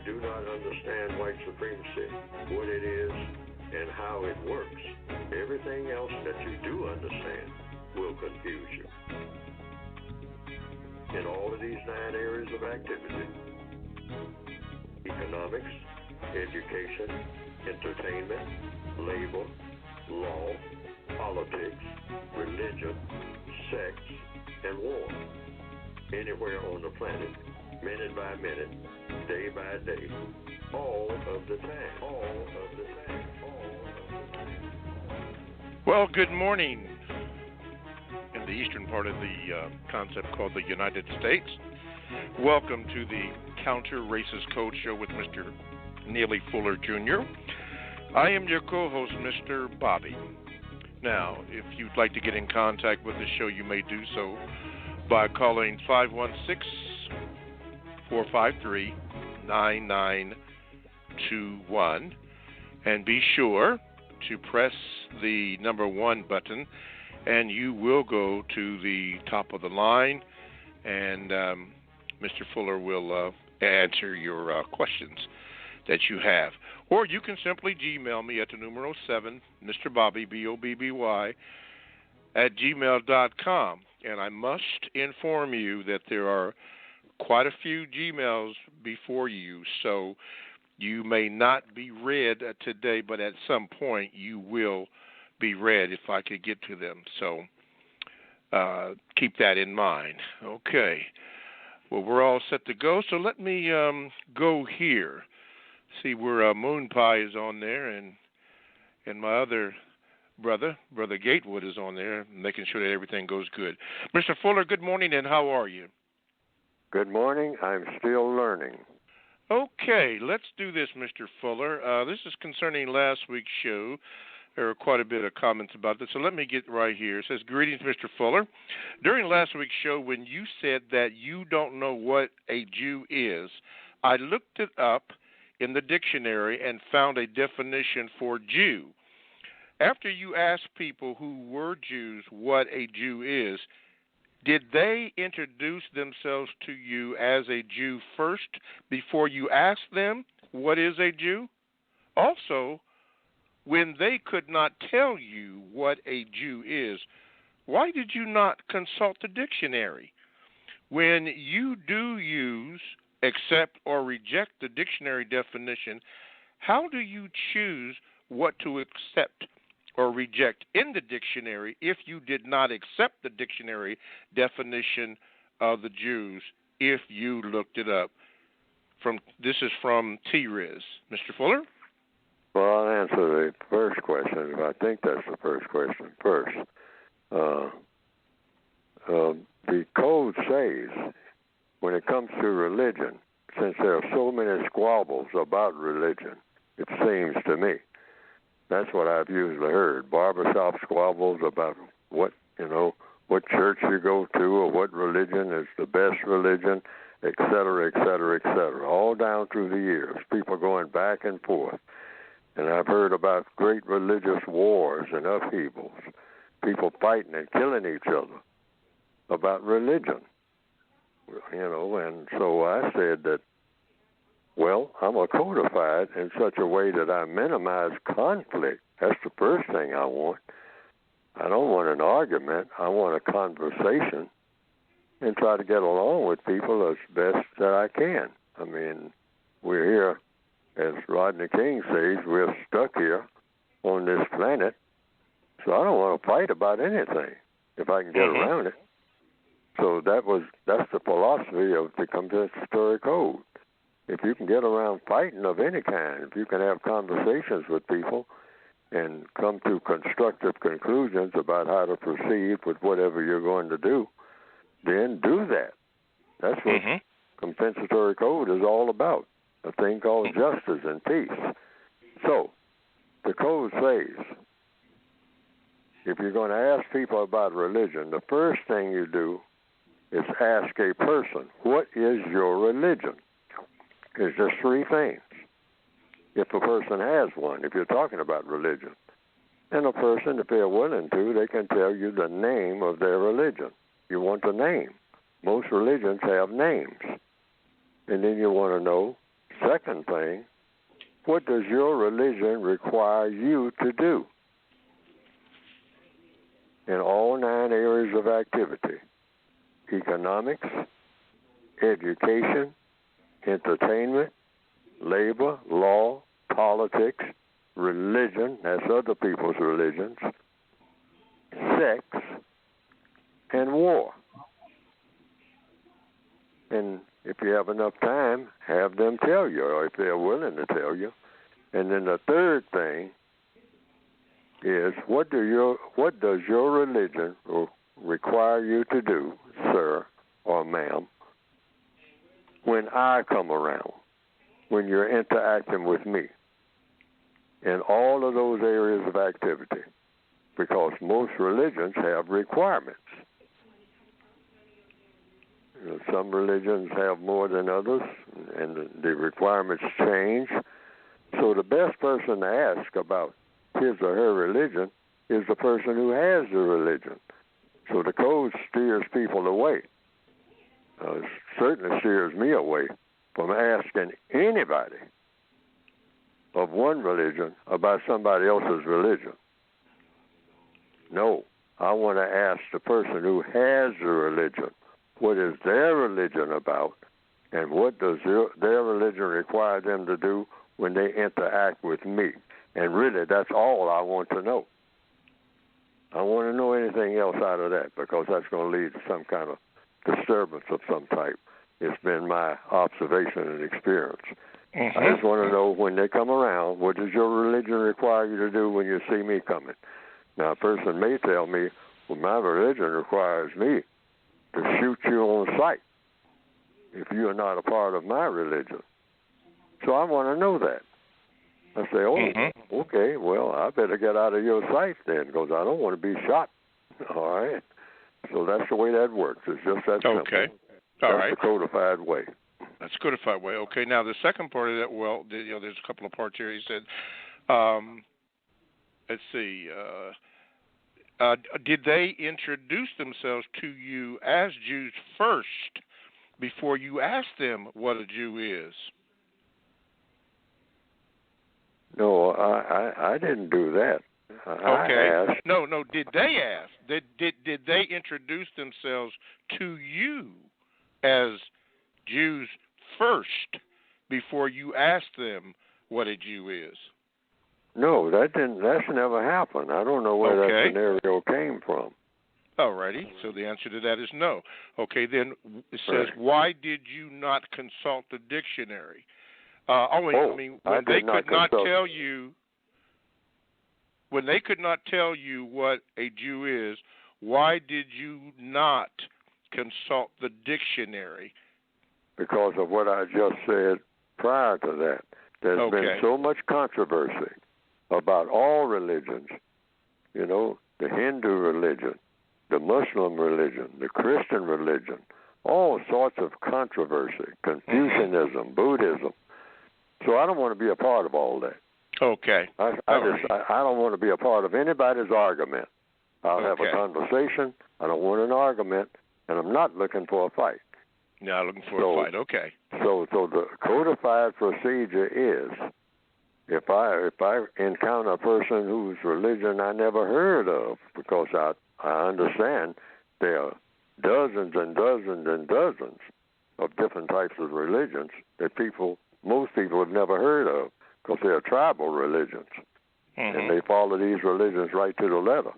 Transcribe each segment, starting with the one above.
you do not understand white supremacy, what it is, and how it works, everything else that you do understand will confuse you. In all of these 9 areas of activity, economics, education, entertainment, labor, law, politics, religion, sex, and war. Anywhere on the planet, minute by minute, day by day, all of the time, all of the time, all of the time. Well, good morning. In the eastern part of the concept called the United States. Welcome to the Counter Racist Code Show with Mr. Neely Fuller Jr. I am your co-host, Mr. Bobby. Now, if you'd like to get in contact with the show, you may do so by calling 516-453-9921. And be sure to press the number 1 button, and you will go to the top of the line, and Mr. Fuller will answer your questions that you have. Or you can simply Gmail me at the numero 7, Mr. Bobby, B-O-B-B-Y, at gmail.com. And I must inform you that there are quite a few Gmails before you, so you may not be read today, but at some point you will be read if I could get to them. So keep that in mind. Okay. Well, we're all set to go, so let me go here. See where Moon Pie is on there, and my other brother Gatewood, is on there, making sure that everything goes good. Mr. Fuller, good morning, and how are you? Good morning. I'm still learning. Okay, let's do this, Mr. Fuller. This is concerning last week's show. There were quite a bit of comments about this, so let me get right here. It says, greetings, Mr. Fuller. During last week's show, when you said that you don't know what a Jew is, I looked it up in the dictionary and found a definition for Jew. After you asked people who were Jews what a Jew is, did they introduce themselves to you as a Jew first before you asked them what is a Jew? Also, when they could not tell you what a Jew is, why did you not consult the dictionary? When you do use, accept, or reject the dictionary definition, how do you choose what to accept or reject in the dictionary if you did not accept the dictionary definition of the Jews if you looked it up? This is from T-Riz. Mr. Fuller? Well, I'll answer the first question. I think that's the first question first. The code says, when it comes to religion, since there are so many squabbles about religion, it seems to me, that's what I've usually heard, barbershop squabbles about what church you go to or what religion is the best religion, et cetera, et cetera, et cetera, all down through the years, people going back and forth. And I've heard about great religious wars and upheavals, people fighting and killing each other about religion, and so I said that, well, I'm a codified in such a way that I minimize conflict. That's the first thing I want. I don't want an argument. I want a conversation and try to get along with people as best that I can. I mean, we're here, as Rodney King says, we're stuck here on this planet, so I don't want to fight about anything if I can get around it. So that's the philosophy of the compensatory code. If you can get around fighting of any kind, if you can have conversations with people and come to constructive conclusions about how to proceed with whatever you're going to do, then do that. That's what compensatory code is all about, a thing called justice and peace. So the code says, if you're going to ask people about religion, the first thing you do is ask a person, what is your religion? There's just 3 things. If a person has one, if you're talking about religion. And a person, if they're willing to, they can tell you the name of their religion. You want the name. Most religions have names. And then you want to know, say second thing, what does your religion require you to do in all 9 areas of activity? Economics, education, entertainment, labor, law, politics, religion, that's other people's religions, sex, and war. And if you have enough time, have them tell you, or if they're willing to tell you. And then the third thing is, what does your religion require you to do, sir or ma'am, when I come around, when you're interacting with me, in all of those areas of activity? Because most religions have requirements. Some religions have more than others, and the requirements change. So the best person to ask about his or her religion is the person who has the religion. So the code steers people away. It certainly steers me away from asking anybody of one religion about somebody else's religion. No, I want to ask the person who has the religion, what is their religion about, and what does their religion require them to do when they interact with me? And really, that's all I want to know. I want to know anything else out of that, because that's going to lead to some kind of disturbance of some type. It's been my observation and experience. Mm-hmm. I just want to know, when they come around, what does your religion require you to do when you see me coming? Now, a person may tell me, well, my religion requires me to shoot you on sight if you are not a part of my religion. So I want to know that. I say, okay, well, I better get out of your sight then, because I don't want to be shot. All right? So that's the way that works. It's just that simple. Okay. All right. That's the codified way. That's the codified way. Okay. Now, the second part of that, well, there's a couple of parts here. He said, let's see, did they introduce themselves to you as Jews first before you asked them what a Jew is? No, I didn't do that. Okay. I asked. No. Did they ask? Did they introduce themselves to you as Jews first before you asked them what a Jew is? No, that's never happened. I don't know where that scenario came from. All righty. So the answer to that is no. Okay, then it says, why did you not consult the dictionary? When they could not tell you what a Jew is, why did you not consult the dictionary? Because of what I just said prior to that. There's been so much controversy about all religions, the Hindu religion, the Muslim religion, the Christian religion, all sorts of controversy, Confucianism, Buddhism. So I don't want to be a part of all that. Okay. I don't want to be a part of anybody's argument. I'll have a conversation. I don't want an argument, and I'm not looking for a fight. Not looking for a fight. Okay. So the codified procedure is, if I encounter a person whose religion I never heard of, because I understand there are dozens and dozens and dozens of different types of religions that most people have never heard of, because they are tribal religions, and they follow these religions right to the letter.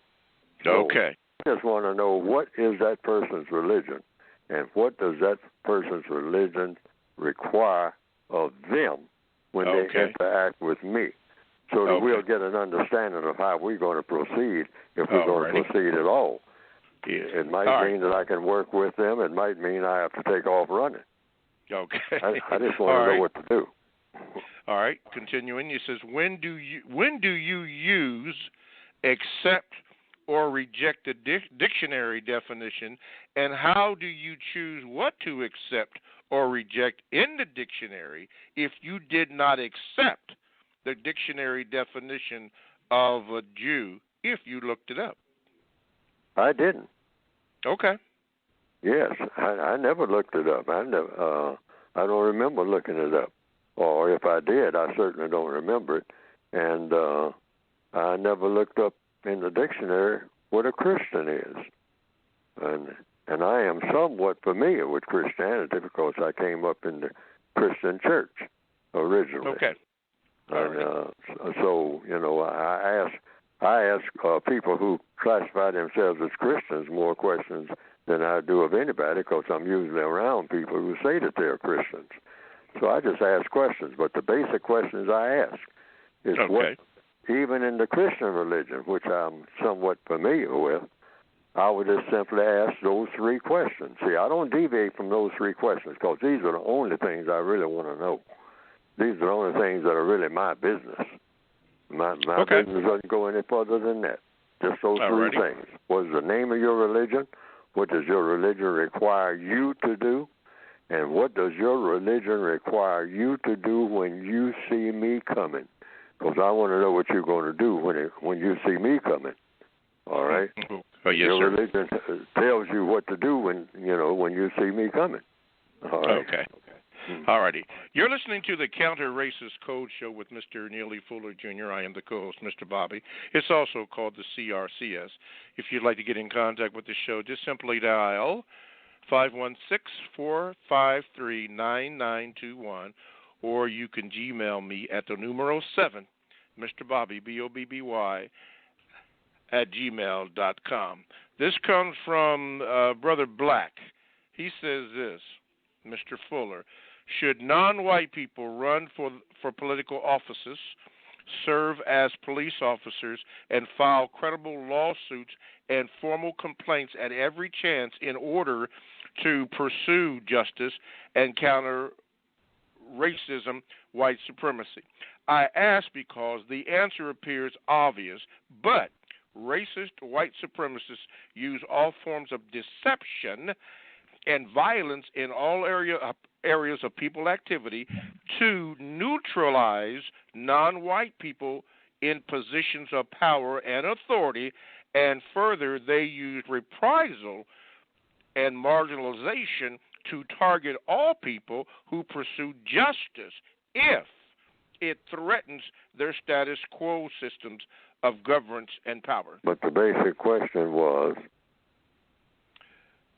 So I just want to know, what is that person's religion, and what does that person's religion require of them when they interact with me, so that we'll get an understanding of how we're going to proceed, if we're going to proceed at all. Yes. It might mean that I can work with them. It might mean I have to take off running. Okay. I just want to know what to do. All right. Continuing, it says, when do you use accept or reject the dictionary definition, and how do you choose what to accept or reject in the dictionary if you did not accept the dictionary definition of a Jew if you looked it up? I didn't. Okay. Yes, I never looked it up. I don't remember looking it up. or if I did, I certainly don't remember it. And I never looked up in the dictionary what a Christian is. And I am somewhat familiar with Christianity because I came up in the Christian church originally. Okay. And so, I ask people who classify themselves as Christians more questions than I do of anybody because I'm usually around people who say that they're Christians. So I just ask questions. But the basic questions I ask is what, even in the Christian religion, which I'm somewhat familiar with, I would just simply ask those three questions. See, I don't deviate from those three questions because these are the only things I really want to know. These are the only things that are really my business. My business doesn't go any further than that. Just those three things. What is the name of your religion? What does your religion require you to do? And what does your religion require you to do when you see me coming? Because I want to know what you're going to do when you see me coming. All right? Yes, your religion tells you what to do when you see me coming. All right? Okay. All righty. You're listening to the Counter Racist Code Show with Mr. Neely Fuller, Jr. I am the co-host, Mr. Bobby. It's also called the CRCS. If you'd like to get in contact with the show, just simply dial 516-453-9921, or you can Gmail me at the numero 7, Mr. Bobby, B-O-B-B-Y, at gmail.com. This comes from Brother Black. He says this, Mr. Fuller, should non-white people run for political offices, serve as police officers, and file credible lawsuits and formal complaints at every chance in order to pursue justice and counter racism, white supremacy? I ask because the answer appears obvious, but racist white supremacists use all forms of deception and violence in all areas of people activity to neutralize non-white people in positions of power and authority, and further, they use reprisal and marginalization to target all people who pursue justice if it threatens their status quo systems of governance and power. But the basic question was?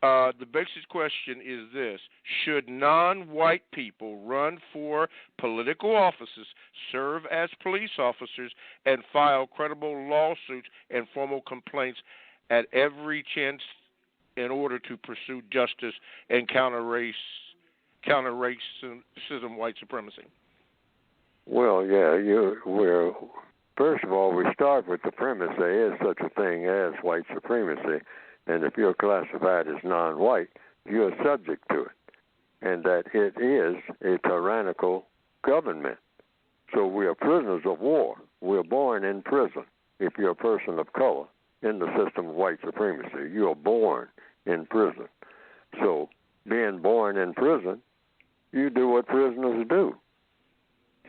The basic question is this: should non-white people run for political offices, serve as police officers, and file credible lawsuits and formal complaints at every chance in order to pursue justice and counter racism, white supremacy? Well, yeah, first of all, we start with the premise there is such a thing as white supremacy, and if you're classified as non-white, you're subject to it, and that it is a tyrannical government. So we are prisoners of war. We're born in prison. If you're a person of color in the system of white supremacy, you are born in prison. So being born in prison, you do what prisoners do.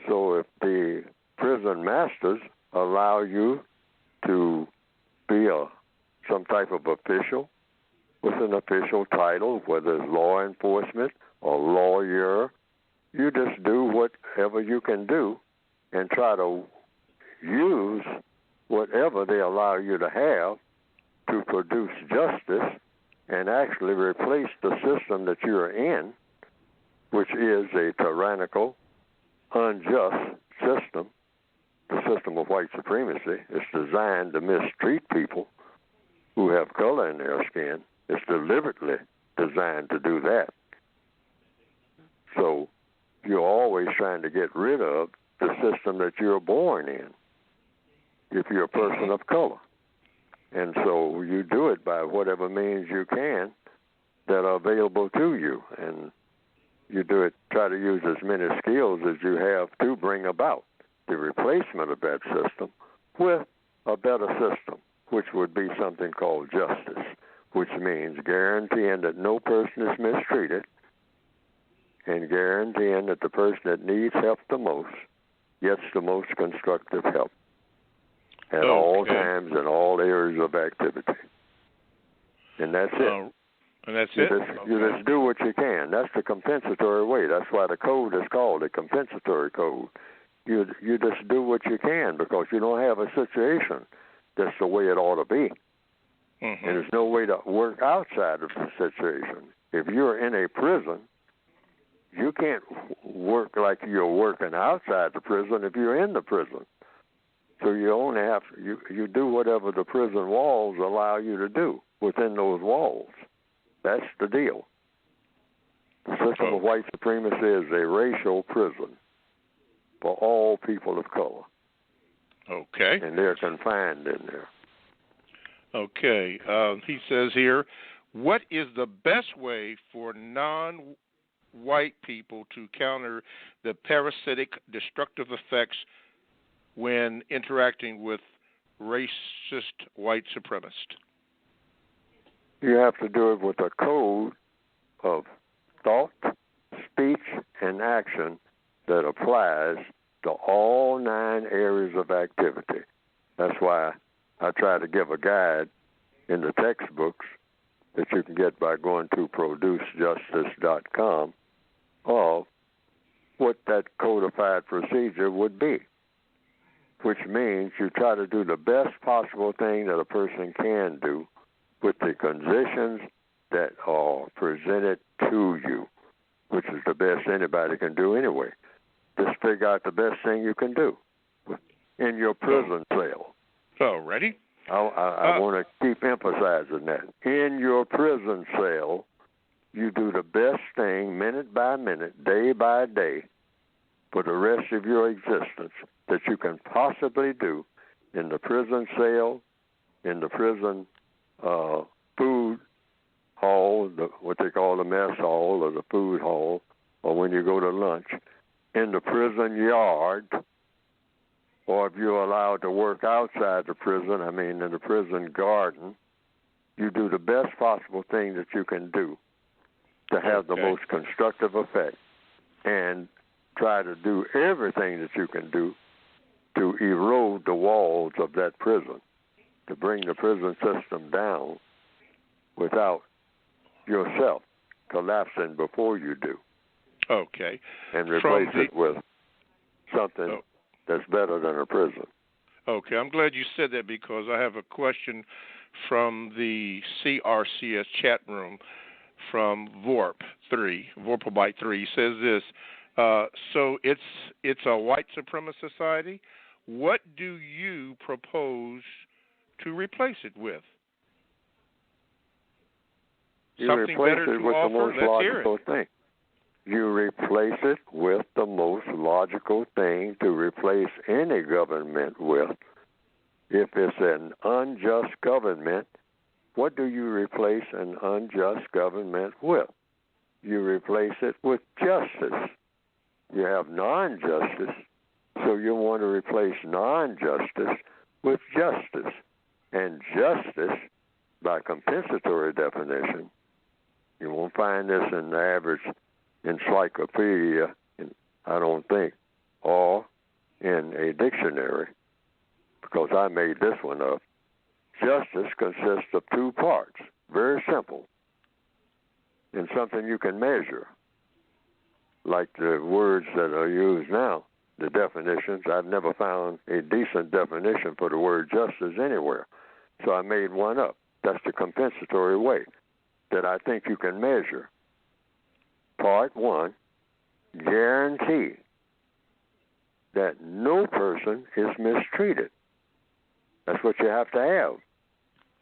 So if the prison masters allow you to be some type of official with an official title, whether it's law enforcement or lawyer, you just do whatever you can do and try to use whatever they allow you to have to produce justice and actually replace the system that you're in, which is a tyrannical, unjust system. The system of white supremacy is designed to mistreat people who have color in their skin. It's deliberately designed to do that. So you're always trying to get rid of the system that you're born in if you're a person of color. And so you do it by whatever means you can that are available to you. And you do it, try to use as many skills as you have to bring about the replacement of that system with a better system, which would be something called justice, which means guaranteeing that no person is mistreated and guaranteeing that the person that needs help the most gets the most constructive help at all times in all areas of activity. And that's it. And that's you it? You just do what you can. That's the compensatory way. That's why the code is called a compensatory code. You just do what you can because you don't have a situation that's the way it ought to be. Mm-hmm. And there's no way to work outside of the situation. If you're in a prison, you can't work like you're working outside the prison if you're in the prison. So you only have you do whatever the prison walls allow you to do within those walls. That's the deal. The system of white supremacy is a racial prison for all people of color. Okay. And they're confined in there. Okay. He says here, what is the best way for non-white people to counter the parasitic destructive effects when interacting with racist white supremacists? You have to do it with a code of thought, speech, and action that applies to all 9 areas of activity. That's why I try to give a guide in the textbooks that you can get by going to producejustice.com of what that codified procedure would be, which means you try to do the best possible thing that a person can do with the conditions that are presented to you, which is the best anybody can do anyway. Just figure out the best thing you can do in your prison cell. Oh, ready? I want to keep emphasizing that. In your prison cell, you do the best thing minute by minute, day by day, for the rest of your existence that you can possibly do in the prison cell, in the prison food hall, what they call the mess hall or the food hall, or when you go to lunch, in the prison yard, or if you're allowed to work outside the prison, in the prison garden, you do the best possible thing that you can do to have the most constructive effect, and try to do everything that you can do to erode the walls of that prison, to bring the prison system down without yourself collapsing before you do. Okay. And replace it with something that's better than a prison. Okay, I'm glad you said that because I have a question from the CRCS chat room from Vorpalbite 3. He says this, so it's a white supremacist society. What do you propose to replace it with? You Something replace better it to with offer? the most Let's logical thing. You replace it with the most logical thing to replace any government with. If it's an unjust government, what do you replace an unjust government with? You replace it with justice. You have non-justice, so you want to replace non-justice with justice. And justice, by compensatory definition, you won't find this in the average encyclopedia, I don't think, or in a dictionary, because I made this one up. Justice consists of 2 parts, very simple, and something you can measure, like the words that are used now, the definitions. I've never found a decent definition for the word justice anywhere, so I made one up. That's the compensatory way that I think you can measure. Part 1, guarantee that no person is mistreated. That's what you have to have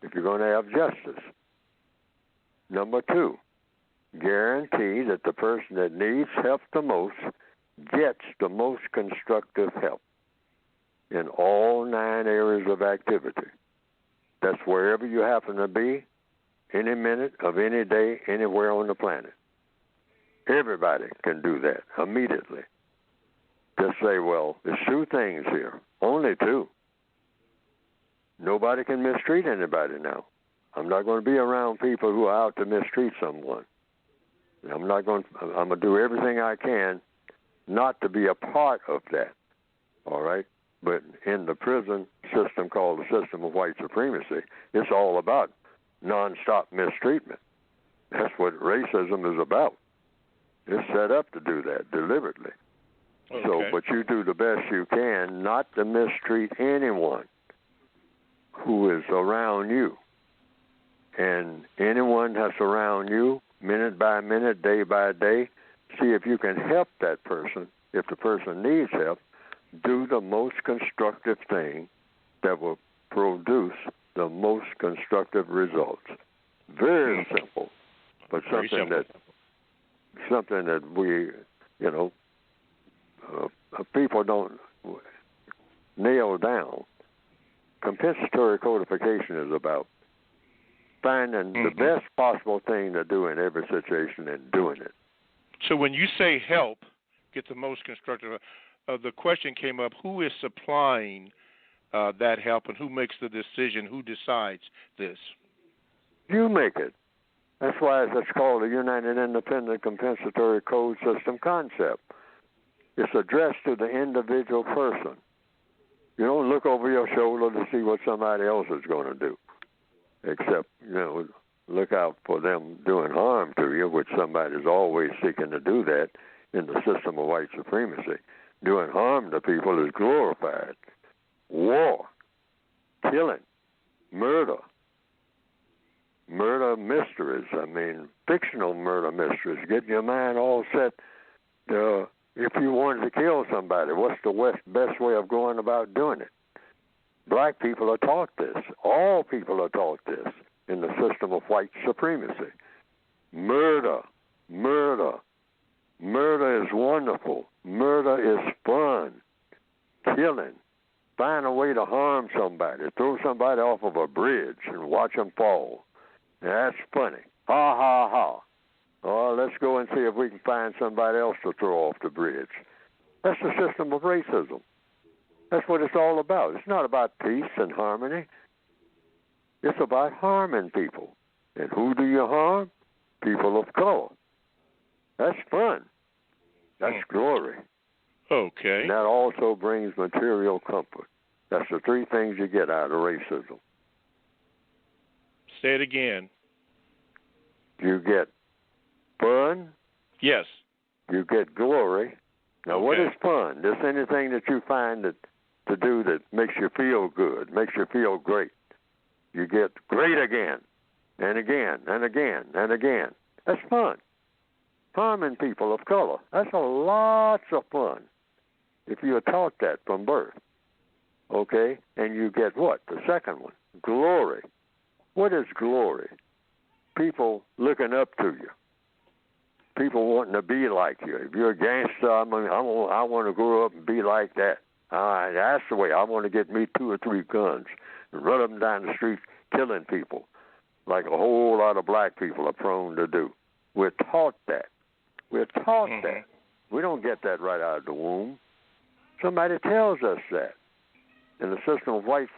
if you're going to have justice. Number 2, guarantee that the person that needs help the most gets the most constructive help in all 9 areas of activity. That's wherever you happen to be, any minute of any day, anywhere on the planet. Everybody can do that immediately. Just say, well, there's 2 things here, only 2. Nobody can mistreat anybody now. I'm not going to be around people who are out to mistreat someone. I'm going to do everything I can not to be a part of that, all right? But in the prison system called the system of white supremacy, it's all about nonstop mistreatment. That's what racism is about. It's set up to do that deliberately. Okay. So, but you do the best you can not to mistreat anyone who is around you. And anyone that's around you, minute by minute, day by day, see if you can help that person. If the person needs help, do the most constructive thing that will produce the most constructive results. Very simple, but something that we, people don't nail down. Compensatory codification is about finding the best possible thing to do in every situation and doing it. So when you say help, get the most constructive, the question came up, who is supplying that help and who makes the decision, who decides this? You make it. That's why it's called the United Independent Compensatory Code System concept. It's addressed to the individual person. You don't look over your shoulder to see what somebody else is going to do, except, look out for them doing harm to you, which somebody's always seeking to do that in the system of white supremacy. Doing harm to people is glorified. War, killing, murder mysteries, fictional murder mysteries, getting your mind all set. If you wanted to kill somebody, what's the best way of going about doing it? Black people are taught this. All people are taught this in the system of white supremacy. Murder is wonderful. Murder is fun. Killing. Find a way to harm somebody. Throw somebody off of a bridge and watch them fall. That's funny. Ha, ha, ha. Oh, let's go and see if we can find somebody else to throw off the bridge. That's the system of racism. That's what it's all about. It's not about peace and harmony. It's about harming people. And who do you harm? People of color. That's fun. That's glory. Okay. And that also brings material comfort. That's the three things you get out of racism. Say it again. You get fun. Yes. You get glory. Now, what is fun? Just anything that you find to do that makes you feel good, makes you feel great. You get great again, and again, and again, and again. That's fun. Harming people of color. That's a lots of fun if you are taught that from birth. Okay? And you get what? The second one, glory. What is glory? People looking up to you. People wanting to be like you. If you're a gangster, I want to grow up and be like that. That's the way. I want to get me 2 or 3 guns and run them down the street killing people like a whole lot of black people are prone to do. We're taught that. We're taught that. We don't get that right out of the womb. Somebody tells us that. And the system of white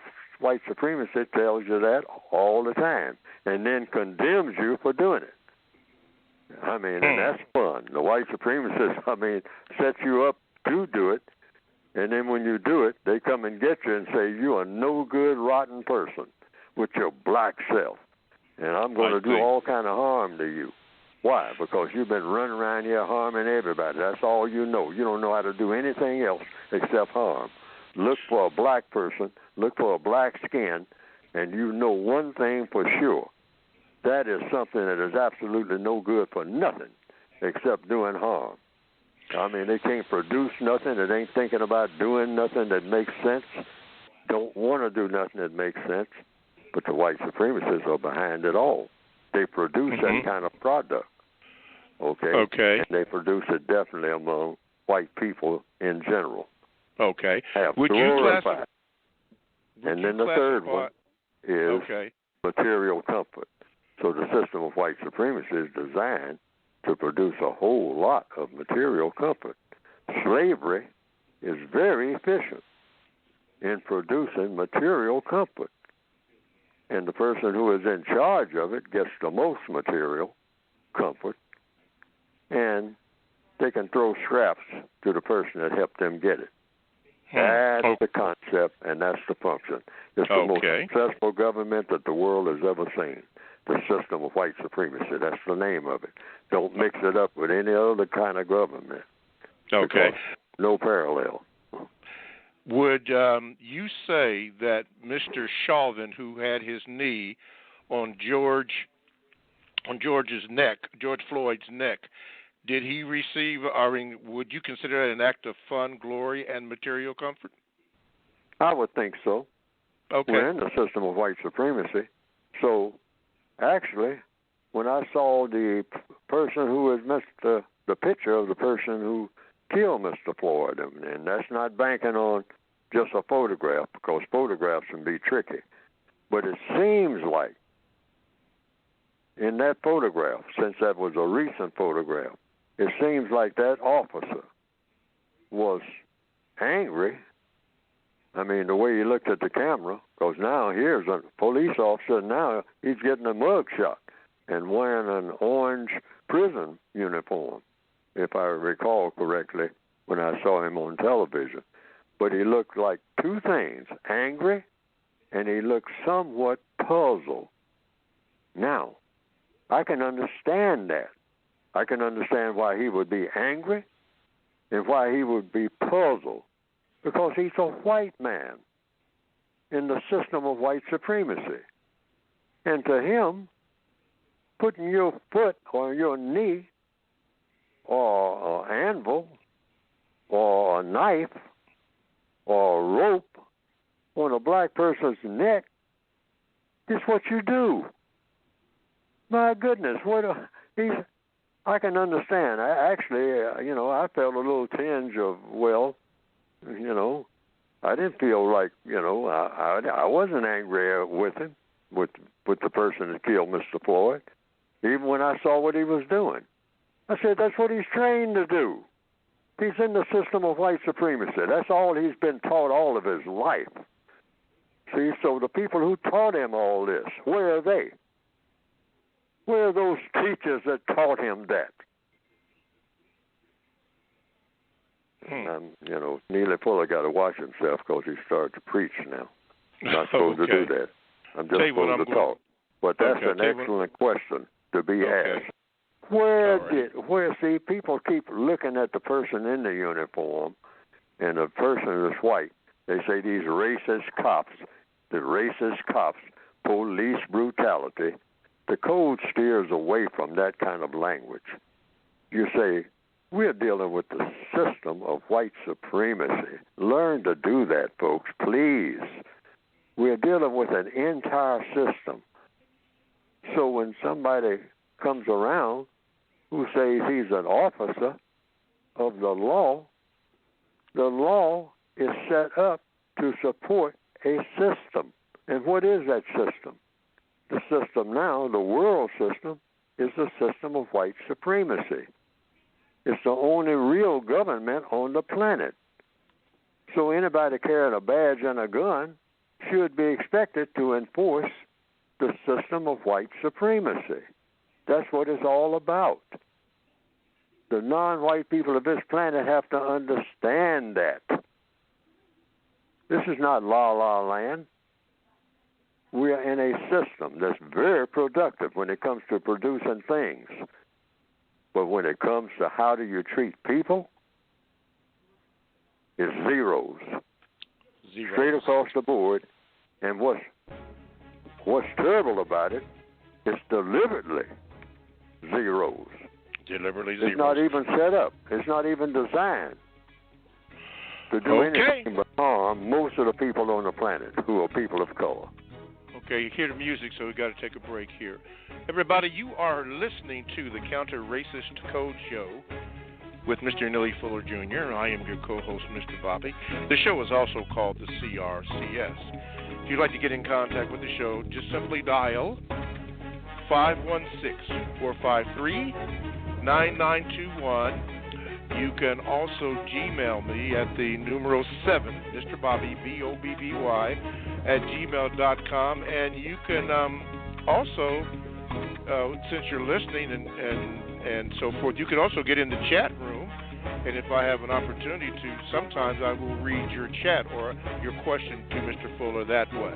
supremacy tells you that all the time and then condemns you for doing it. And that's fun. The white supremacists, set you up to do it, and then when you do it, they come and get you and say, you are no good, rotten person with your black self, and I'm going to do all kind of harm to you. Why? Because you've been running around here harming everybody. That's all you know. You don't know how to do anything else except harm. Look for a black person, look for a black skin, and you know one thing for sure. That is something that is absolutely no good for nothing except doing harm. They can't produce nothing that ain't thinking about doing nothing that makes sense, don't want to do nothing that makes sense, but the white supremacists are behind it all. They produce that kind of product, okay? And they produce it definitely among white people in general. Okay. Would you classify? And then the third one is material comfort. So the system of white supremacy is designed to produce a whole lot of material comfort. Slavery is very efficient in producing material comfort. And the person who is in charge of it gets the most material comfort, and they can throw scraps to the person that helped them get it. That's the concept, and that's the function. It's the most successful government that the world has ever seen. the system of white supremacy. That's the name of it. Don't mix it up with any other kind of government. Okay. No parallel. Would you say that Mr. Chauvin, who had his knee on George Floyd's neck, did he receive, would you consider that an act of fun, glory, and material comfort? I would think so. Okay. We're in the system of white supremacy. So, actually, when I saw the person who was the picture of the person who killed Mr. Floyd, and that's not banking on just a photograph, because photographs can be tricky. But it seems like in that photograph, since that was a recent photograph, it seems like that officer was angry. I mean, the way he looked at the camera, because now here's a police officer, now he's getting a mug shot and wearing an orange prison uniform, if I recall correctly, when I saw him on television. But he looked like two things, angry, and he looked somewhat puzzled. Now, I can understand that. I can understand why he would be angry and why he would be puzzled, because he's a white man in the system of white supremacy. And to him, putting your foot or your knee or an anvil or a knife or a rope on a black person's neck is what you do. My goodness, I can understand. I felt a little tinge of, I didn't feel like, I wasn't angry with him, with the person that killed Mr. Floyd, even when I saw what he was doing. I said, that's what he's trained to do. He's in the system of white supremacy. That's all he's been taught all of his life. See, so the people who taught him all this, where are they? Where are those teachers that taught him that? Neely Fuller got to watch himself because he started to preach now. I'm not supposed to do that. I'm just supposed to talk. But that's an excellent question to be asked. See, people keep looking at the person in the uniform and the person that's white. They say these racist cops, police brutality. The code steers away from that kind of language. You say, we're dealing with the system of white supremacy. Learn to do that, folks, please. We're dealing with an entire system. So when somebody comes around who says he's an officer of the law is set up to support a system. And what is that system? The system now, the world system, is the system of white supremacy. It's the only real government on the planet. So anybody carrying a badge and a gun should be expected to enforce the system of white supremacy. That's what it's all about. The non-white people of this planet have to understand that. This is not la-la land. We are in a system that's very productive when it comes to producing things. But when it comes to how do you treat people, it's zeros. Straight across the board. And what's terrible about it is deliberately zeros. Deliberately zeros. It's not even set up. It's not even designed to do anything but harm most of the people on the planet who are people of color. Okay, you hear the music, so we've got to take a break here. Everybody, you are listening to the Counter-Racist Code Show with Mr. Neely Fuller Jr. I am your co-host, Mr. Bobby. The show is also called the CRCS. If you'd like to get in contact with the show, just simply dial 516-453-9921. You can also Gmail me at the numeral 7, Mr. Bobby, BOBBY, at gmail.com. And you can also, since you're listening and so forth, you can also get in the chat room. And if I have an opportunity to, sometimes I will read your chat or your question to Mr. Fuller that way.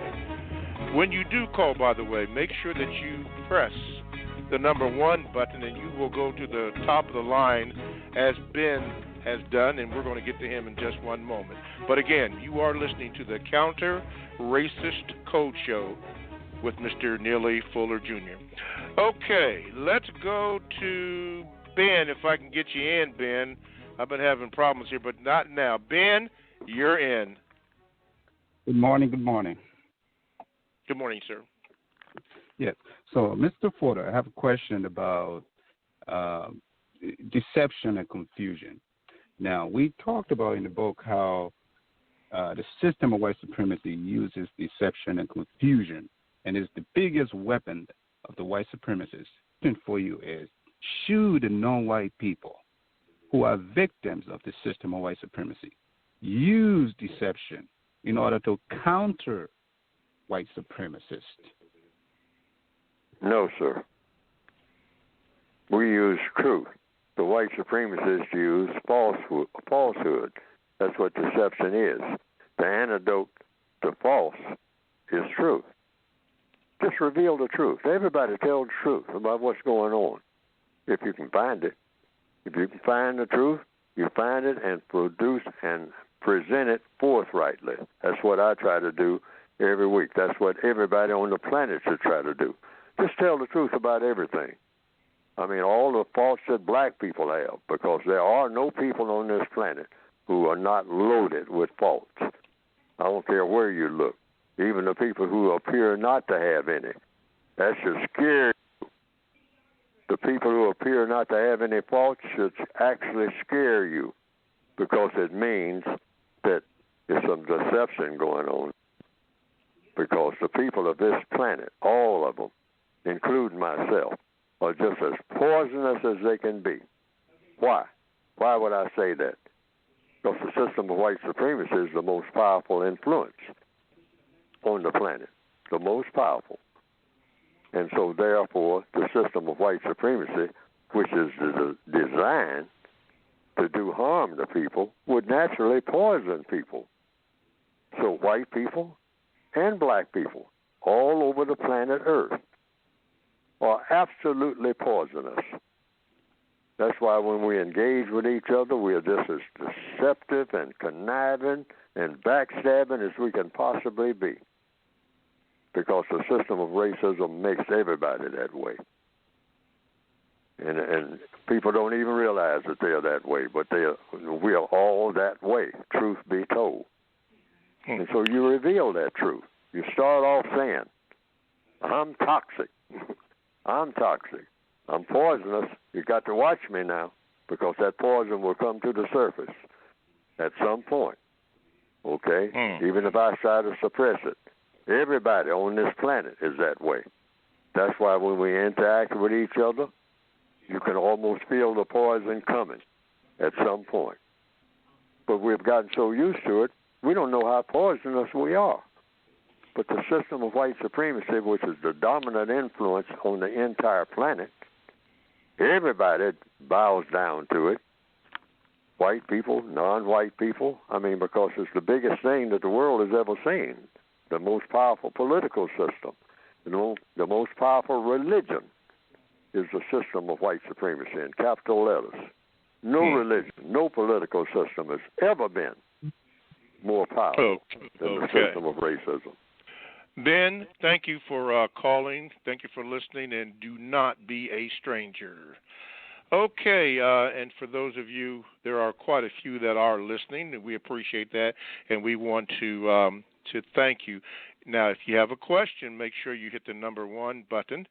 When you do call, by the way, make sure that you press the number 1 button, and you will go to the top of the line as Ben has done, and we're going to get to him in just one moment. But again, you are listening to the Counter Racist Code Show with Mr. Neely Fuller Jr. Okay, let's go to Ben, if I can get you in, Ben. I've been having problems here, but not now. Ben, you're in. Good morning. Good morning. Good morning, sir. Yes. So, Mr. Fuller, I have a question about deception and confusion. Now, we talked about in the book how the system of white supremacy uses deception and confusion, and is the biggest weapon of the white supremacists. For you is, should the non-white people who are victims of the system of white supremacy use deception in order to counter white supremacists? No, sir. We use truth. The white supremacists use falsehood. That's what deception is. The antidote to false is truth. Just reveal the truth. Everybody tell the truth about what's going on, if you can find it. If you can find the truth, you find it and produce and present it forthrightly. That's what I try to do every week. That's what everybody on the planet should try to do. Just tell the truth about everything. I mean, all the faults that black people have, because there are no people on this planet who are not loaded with faults. I don't care where you look. Even the people who appear not to have any. That should scare you. The people who appear not to have any faults should actually scare you, because it means that there's some deception going on. Because the people of this planet, all of them, including myself, are just as poisonous as they can be. Why? Why would I say that? Because the system of white supremacy is the most powerful influence on the planet, the most powerful. And so, therefore, the system of white supremacy, which is designed to do harm to people, would naturally poison people. So white people and black people all over the planet Earth are absolutely poisonous. That's why when we engage with each other, we are just as deceptive and conniving and backstabbing as we can possibly be. Because the system of racism makes everybody that way. And people don't even realize that they're that way, but we are all that way, truth be told. And so you reveal that truth. You start off saying, I'm toxic. I'm toxic. I'm poisonous. You got to watch me now, because that poison will come to the surface at some point. Okay? Even if I try to suppress it. Everybody on this planet is that way. That's why when we interact with each other, you can almost feel the poison coming at some point. But we've gotten so used to it, we don't know how poisonous we are. But the system of white supremacy, which is the dominant influence on the entire planet, everybody bows down to it. White people, non-white people. I mean, because it's the biggest thing that the world has ever seen. The most powerful political system, the most powerful religion is the system of white supremacy in capital letters. No religion, no political system has ever been more powerful than the system of racism. Ben, thank you for calling. Thank you for listening, and do not be a stranger. Okay, and for those of you, there are quite a few that are listening, and we appreciate that, and we want to thank you. Now, if you have a question, make sure you hit the number 1 button,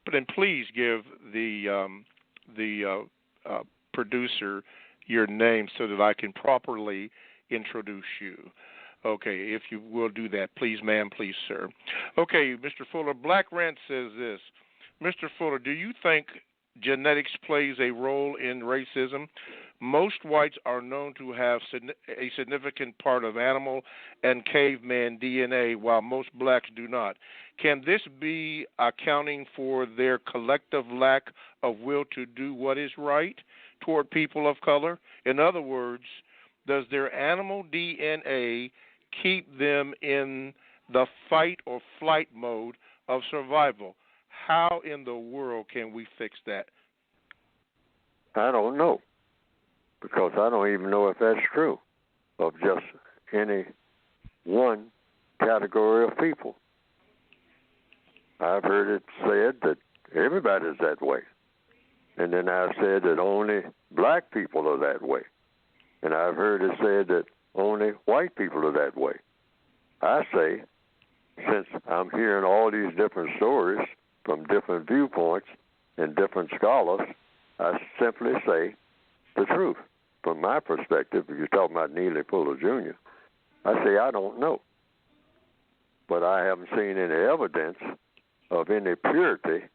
but then please give the producer your name so that I can properly introduce you. Okay, if you will do that, please, ma'am, please, sir. Okay, Mr. Fuller, Black Rant says this. Mr. Fuller, do you think genetics plays a role in racism? Most whites are known to have a significant part of animal and caveman DNA, while most blacks do not. Can this be accounting for their collective lack of will to do what is right toward people of color? In other words, does their animal DNA keep them in the fight or flight mode of survival. How in the world can we fix that? I don't know, because I don't even know if that's true of just any one category of people. I've heard it said that everybody's that way. And then I've said that only black people are that way. And I've heard it said that only white people are that way. I say, since I'm hearing all these different stories from different viewpoints and different scholars, I simply say the truth. From my perspective, if you're talking about Neely Fuller Jr., I say I don't know. But I haven't seen any evidence of any purity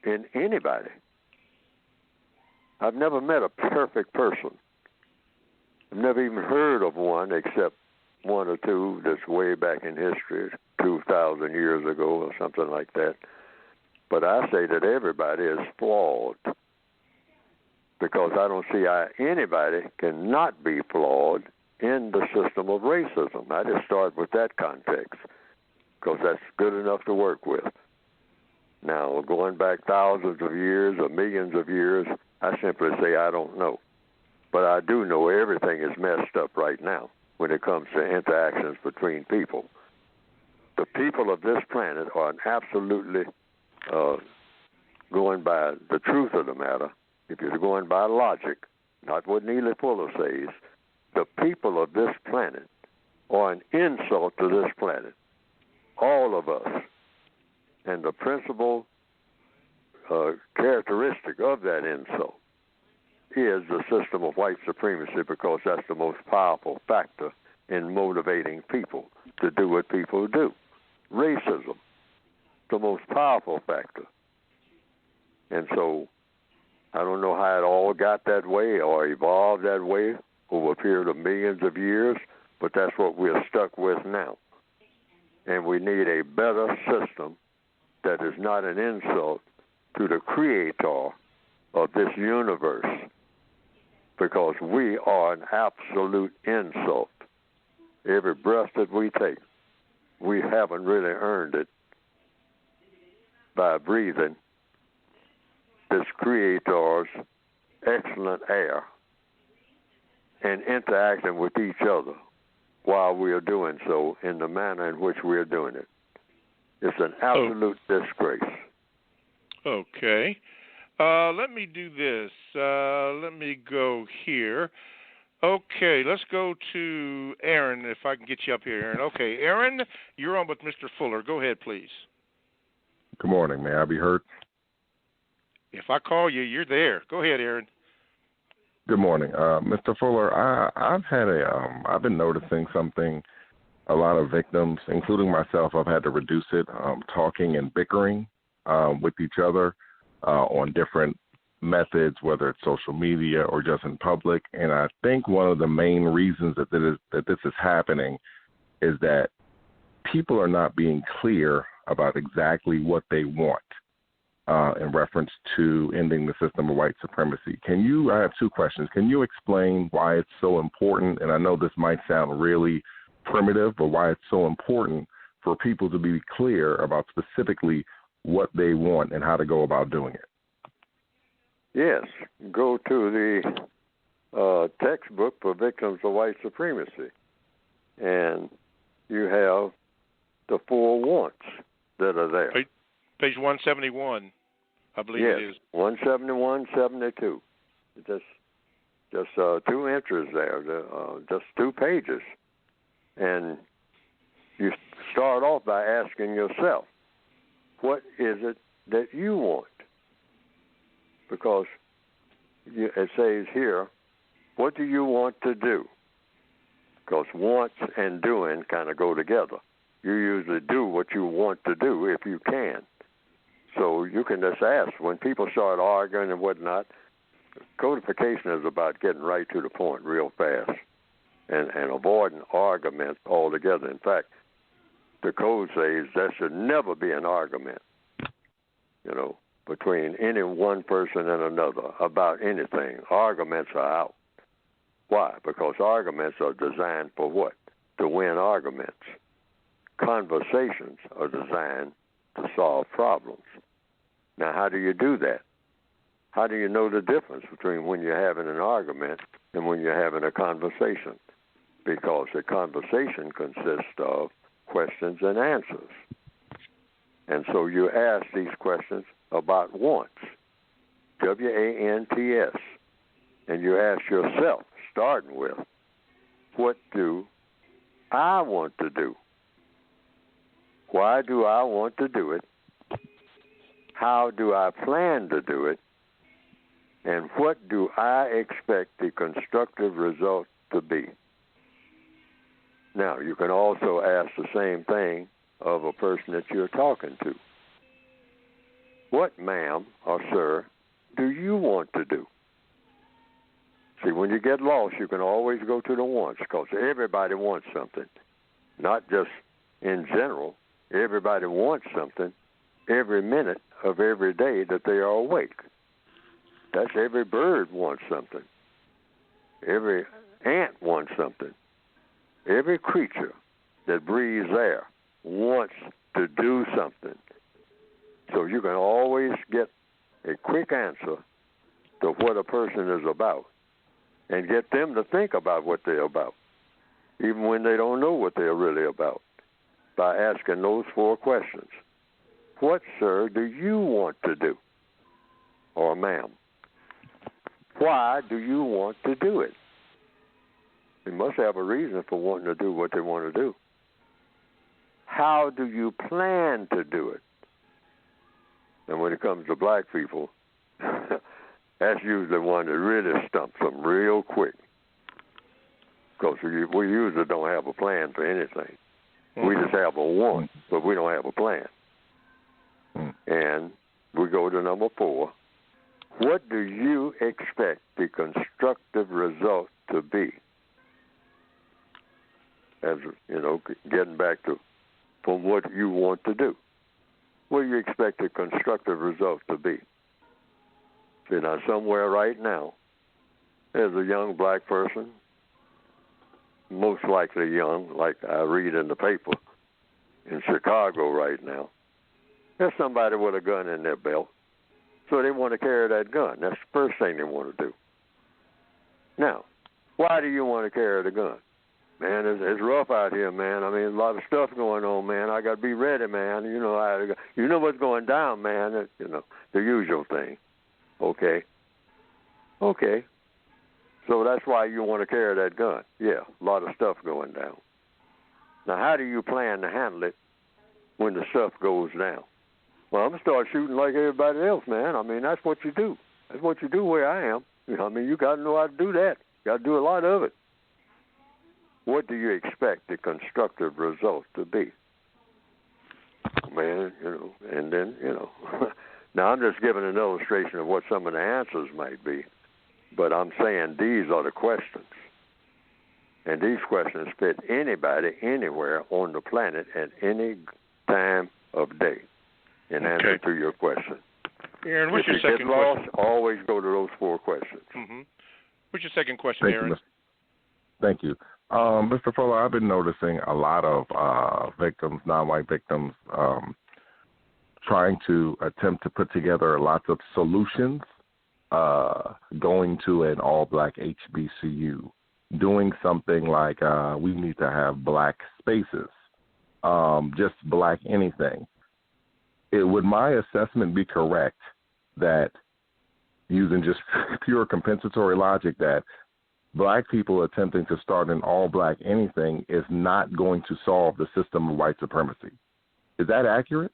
in anybody. I've never met a perfect person. I've never even heard of one except one or two that's way back in history, 2,000 years ago or something like that. But I say that everybody is flawed, because I don't see how anybody cannot be flawed in the system of racism. I just start with that context, because that's good enough to work with. Now, going back thousands of years or millions of years, I simply say I don't know. But I do know everything is messed up right now when it comes to interactions between people. The people of this planet are absolutely going by the truth of the matter. If you're going by logic, not what Neely Fuller says, the people of this planet are an insult to this planet. All of us. And the principal characteristic of that insult is the system of white supremacy, because that's the most powerful factor in motivating people to do what people do. Racism, the most powerful factor. And so I don't know how it all got that way or evolved that way over a period of millions of years, but that's what we're stuck with now. And we need a better system that is not an insult to the creator of this universe, because we are an absolute insult. Every breath that we take, we haven't really earned it by breathing this creator's excellent air and interacting with each other while we are doing so in the manner in which we are doing it. It's an absolute disgrace. Okay. Let me do this. Let me go here. Okay, let's go to Aaron, if I can get you up here, Aaron. Okay, Aaron, you're on with Mr. Fuller. Go ahead, please. Good morning. May I be heard? If I call you, you're there. Go ahead, Aaron. Good morning. Mr. Fuller, I've been noticing something. A lot of victims, including myself, I've had to reduce it, talking and bickering with each other on different methods, whether it's social media or just in public. And I think one of the main reasons that this is happening is that people are not being clear about exactly what they want in reference to ending the system of white supremacy. I have two questions. Can you explain why it's so important? And I know this might sound really primitive, but why it's so important for people to be clear about specifically what they want and how to go about doing it. Yes, go to the textbook for victims of white supremacy, and you have the 4 wants that are there. Page 171, I believe yes, it is. 171, 72. Just 2 entries there, just 2 pages. And you start off by asking yourself, what is it that you want? Because it says here, what do you want to do? Because wants and doing kind of go together. You usually do what you want to do if you can. So you can just ask. When people start arguing and whatnot, codification is about getting right to the point real fast and avoiding arguments altogether. In fact, the code says there should never be an argument, between any one person and another about anything. Arguments are out. Why? Because arguments are designed for what? To win arguments. conversations are designed to solve problems. Now, how do you do that? How do you know the difference between when you're having an argument and when you're having a conversation? Because a conversation consists of questions and answers. And so you ask these questions about wants, W-A-N-T-S, and you ask yourself, starting with, what do I want to do? Why do I want to do it? How do I plan to do it? And what do I expect the constructive result to be? Now, you can also ask the same thing of a person that you're talking to. What, ma'am or sir, do you want to do? See, when you get lost, you can always go to the wants, because everybody wants something. Not just in general. Everybody wants something every minute of every day that they are awake. That's every bird wants something. Every ant wants something. Every creature that breathes air wants to do something. So you can always get a quick answer to what a person is about and get them to think about what they're about, even when they don't know what they're really about, by asking those 4 questions. What, sir, do you want to do? Or ma'am? Why do you want to do it? They must have a reason for wanting to do what they want to do. How do you plan to do it? And when it comes to black people, that's usually one that really stumps them real quick. Because we usually don't have a plan for anything. Mm-hmm. We just have a want, but we don't have a plan. Mm-hmm. And we go to number 4. What do you expect the constructive result to be? As you know, getting back to from what you want to do. What do you expect the constructive result to be? See, now somewhere right now, there's a young black person, most likely young, like I read in the paper, in Chicago right now. There's somebody with a gun in their belt. So they want to carry that gun. That's the first thing they want to do. Now, why do you want to carry the gun? Man, it's rough out here, man. I mean, there's a lot of stuff going on, man. I got to be ready, man. You know what's going down, man. You know, the usual thing. Okay. So that's why you want to carry that gun. Yeah, a lot of stuff going down. Now, how do you plan to handle it when the stuff goes down? Well, I'm going to start shooting like everybody else, man. I mean, that's what you do. That's what you do where I am. I mean, you got to know how to do that. You got to do a lot of it. What do you expect the constructive result to be? Man, and then, Now, I'm just giving an illustration of what some of the answers might be, but I'm saying these are the questions. And these questions fit anybody, anywhere on the planet at any time of day. In answer to your question. Aaron, what's your second question? Always go to those 4 questions. Mm-hmm. What's your second question, Aaron? Thank you. Mr. Fuller, I've been noticing a lot of victims, non-white victims, trying to attempt to put together lots of solutions, going to an all-black HBCU, doing something like we need to have black spaces, just black anything. Would my assessment be correct that, using just pure compensatory logic, that black people attempting to start an all-black anything is not going to solve the system of white supremacy? Is that accurate?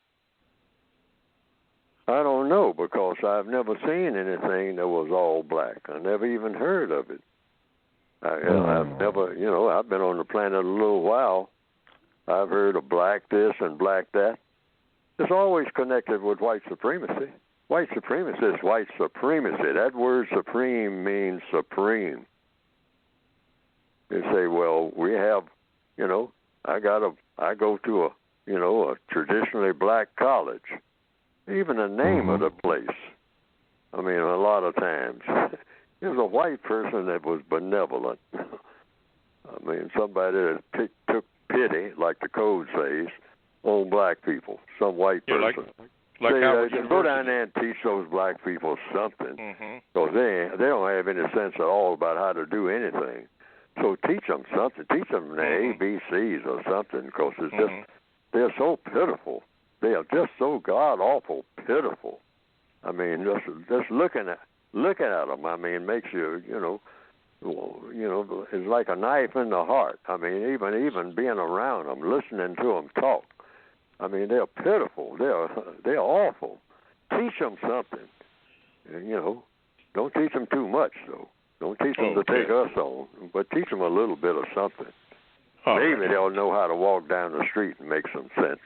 I don't know, because I've never seen anything that was all black. I never even heard of it. I've never, I've been on the planet a little while. I've heard of black this and black that. It's always connected with white supremacy. White supremacy is white supremacy. That word supreme means supreme. They say, well, we have, I go to a traditionally black college. Even the name of the place. I mean, a lot of times, it was a white person that was benevolent. I I mean, somebody that took pity, like the code says, on black people, some white person. Like Howard University. Go down there and teach those black people something, because they don't have any sense at all about how to do anything. So teach them something. Teach them the ABCs or something, because it's just they're so pitiful. They are just so god awful pitiful. I mean, just looking at them. I mean, makes you it's like a knife in the heart. I mean, even being around them, listening to them talk. I mean, they're pitiful. They're awful. Teach them something. And, don't teach them too much, though. Don't teach them to take us on, but teach them a little bit of something. Maybe they'll know how to walk down the street and make some sense.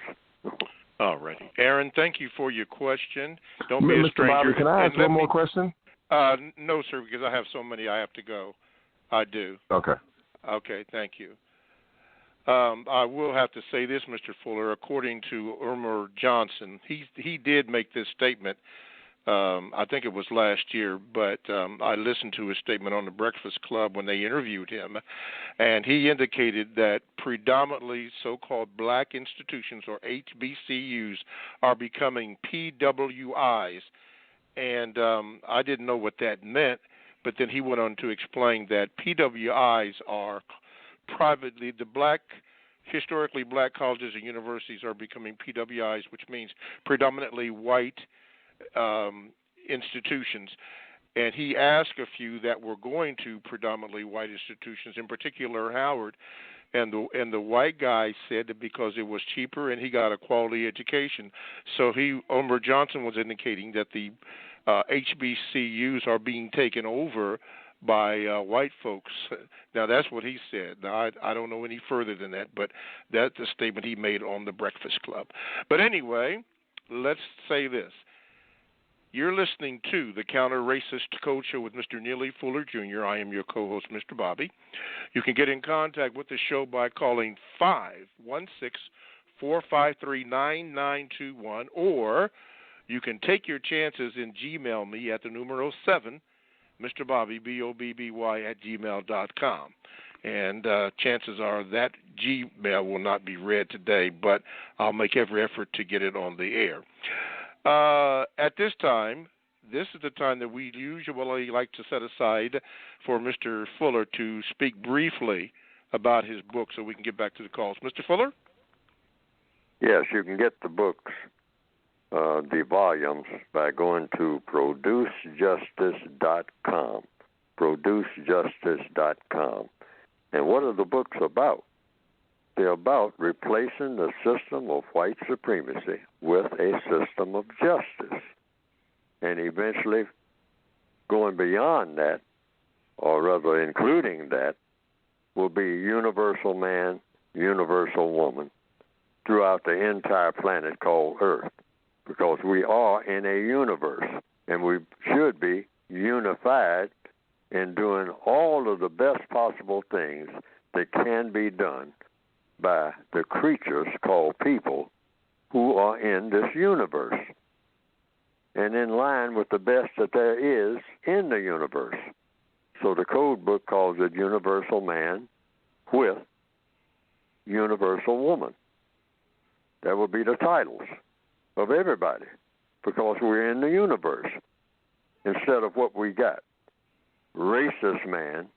All righty. Aaron, thank you for your question. Don't be a Mr. stranger. Bobby, can I ask one more question? No, sir, because I have so many I have to go. I do. Okay. Okay, thank you. I will have to say this, Mr. Fuller. According to Irma Johnson, he did make this statement. I think it was last year, but I listened to his statement on the Breakfast Club when they interviewed him, and he indicated that predominantly so-called black institutions, or HBCUs, are becoming PWIs, and I didn't know what that meant, but then he went on to explain that PWIs are privately, historically black colleges and universities are becoming PWIs, which means predominantly white institutions. And he asked a few that were going to predominantly white institutions, in particular Howard, and the white guy said that because it was cheaper and he got a quality education. So Irma Johnson was indicating that the HBCUs are being taken over by white folks. Now, that's what he said. Now, I don't know any further than that, but that's the statement he made on the Breakfast Club. But anyway, let's say this. You're listening to the Counter-Racist Code Show with Mr. Neely Fuller, Jr. I am your co-host, Mr. Bobby. You can get in contact with the show by calling 516-453-9921, or you can take your chances and Gmail me at the numero 7, Mr. Bobby, BOBBY, @gmail.com. And chances are that Gmail will not be read today, but I'll make every effort to get it on the air. At this time, this is the time that we usually like to set aside for Mr. Fuller to speak briefly about his book so we can get back to the calls. Mr. Fuller? Yes, you can get the books, the volumes, by going to producejustice.com, producejustice.com. And what are the books about? They're about replacing the system of white supremacy with a system of justice, and eventually going beyond that, or rather including that, will be universal man, universal woman throughout the entire planet called Earth, because we are in a universe, and we should be unified in doing all of the best possible things that can be done by the creatures called people who are in this universe, and in line with the best that there is in the universe. So the code book calls it universal man with universal woman. That would be the titles of everybody, because we're in the universe, instead of what we got: racist man,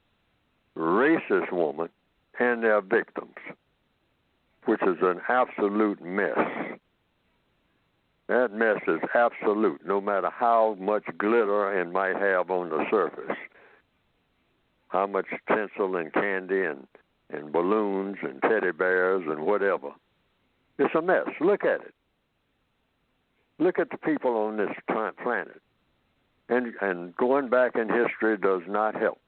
racist woman, and their victims, which is an absolute mess. That mess is absolute, no matter how much glitter it might have on the surface, how much tinsel and candy and balloons and teddy bears and whatever. It's a mess. Look at it. Look at the people on this planet. And going back in history does not help.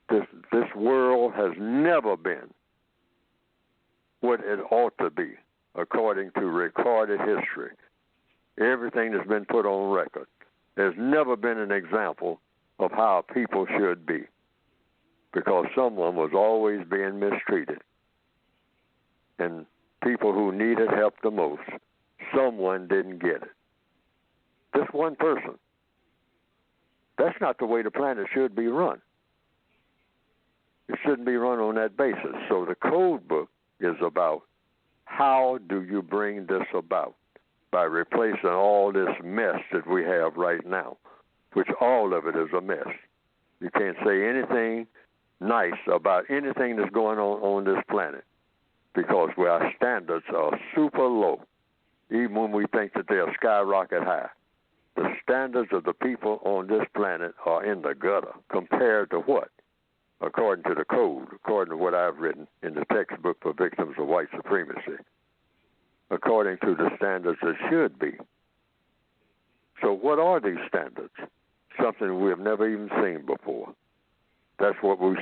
This world has never been what it ought to be, according to recorded history. Everything that's been put on record. There's never been an example of how people should be, because someone was always being mistreated. And people who needed help the most, someone didn't get it. Just one person. That's not the way the planet should be run. It shouldn't be run on that basis. So the code book is about how do you bring this about by replacing all this mess that we have right now, which all of it is a mess. You can't say anything nice about anything that's going on this planet because our standards are super low, even when we think that they're skyrocket high. The standards of the people on this planet are in the gutter compared to what? According to the code, according to what I've written in the textbook for victims of white supremacy, according to the standards that should be. So what are these standards? Something we have never even seen before. That's what we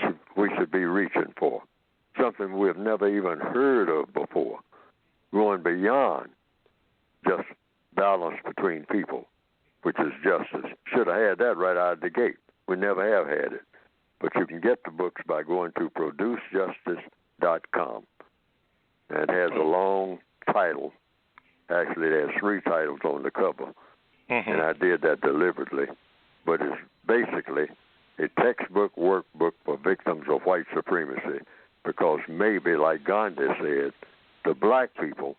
should be reaching for. Something we have never even heard of before. Going beyond just balance between people, which is justice. Should have had that right out of the gate. We never have had it. But you can get the books by going to producejustice.com. And it has a long title. Actually, it has 3 titles on the cover. Mm-hmm. And I did that deliberately. But it's basically a textbook workbook for victims of white supremacy. Because maybe, like Gandhi said, the black people,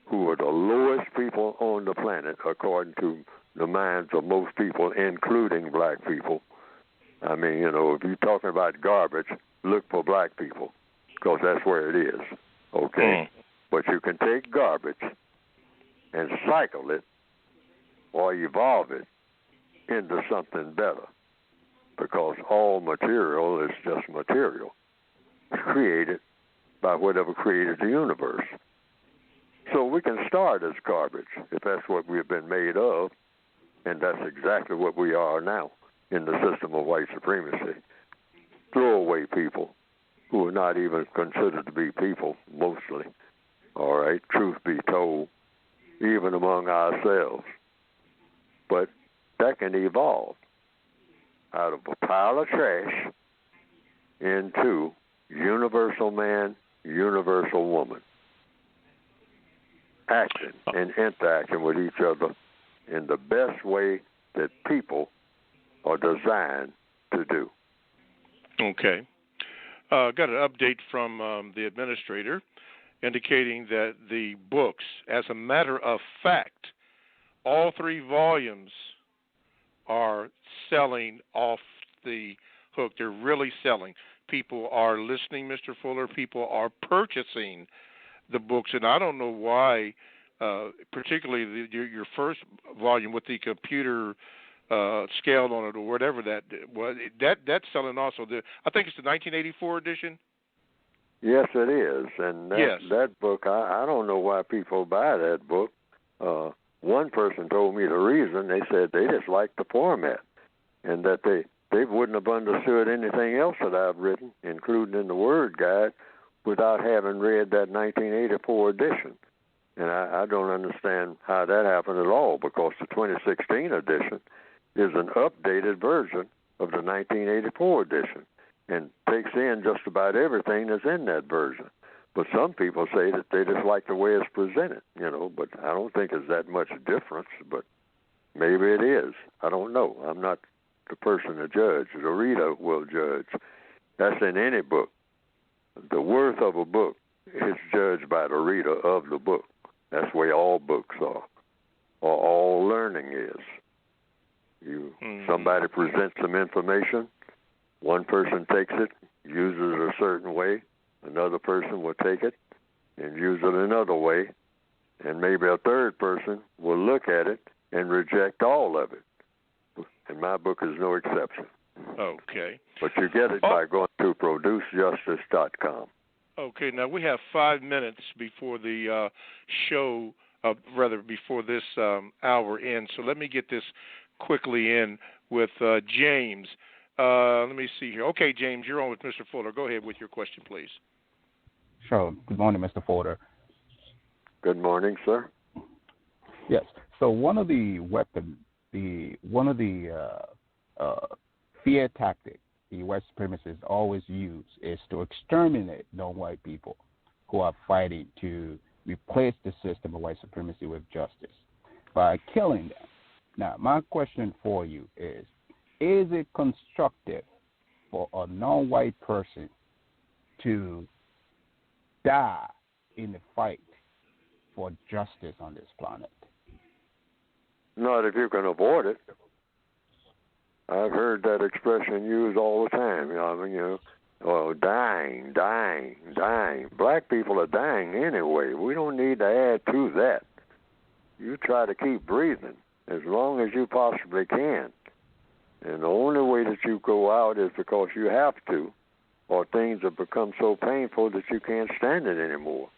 who are the lowest people on the planet, according to the minds of most people, including black people. I mean, if you're talking about garbage, look for black people, because that's where it is, okay? But you can take garbage and cycle it or evolve it into something better, because all material is just material. It's created by whatever created the universe. So we can start as garbage, if that's what we've been made of, and that's exactly what we are now in the system of white supremacy. Throwaway people who are not even considered to be people, mostly, all right, truth be told, even among ourselves. But that can evolve out of a pile of trash into universal man, universal woman, acting and interacting with each other in the best way that people are designed to do. Okay. Got an update from the administrator indicating that the books, as a matter of fact, all 3 volumes are selling off the hook. They're really selling. People are listening, Mr. Fuller. People are purchasing the books, and I don't know why, particularly your first volume with the computer scaled on it or whatever that was. That's selling also. I think it's the 1984 edition. Yes, it is, and that book, I don't know why people buy that book. One person told me the reason. They said they just like the format, and that they wouldn't have understood anything else that I've written, including in the Word Guide, without having read that 1984 edition. And I don't understand how that happened at all, because the 2016 edition is an updated version of the 1984 edition and takes in just about everything that's in that version. But some people say that they just like the way it's presented, but I don't think there's that much difference, but maybe it is. I don't know. I'm not the person to judge. The reader will judge. That's in any book. The worth of a book is judged by the reader of the book. That's the way all books are, or all learning is. Somebody presents some information, one person takes it, uses it a certain way, another person will take it and use it another way, and maybe a third person will look at it and reject all of it. And my book is no exception. Okay. But you get it by going to producejustice.com. Okay, now we have 5 minutes before the show, before this hour ends. So let me get this quickly in with James. Let me see here. Okay, James, you're on with Mr. Fuller. Go ahead with your question, please. Sure. Good morning, Mr. Fuller. Good morning, sir. Yes. So one of the fear tactics the white supremacists always use is to exterminate non-white people who are fighting to replace the system of white supremacy with justice by killing them. Now, my question for you is it constructive for a non-white person to die in the fight for justice on this planet? Not if you can avoid it. I've heard that expression used all the time. Well, dying. Black people are dying anyway. We don't need to add to that. You try to keep breathing as long as you possibly can. And the only way that you go out is because you have to, or things have become so painful that you can't stand it anymore.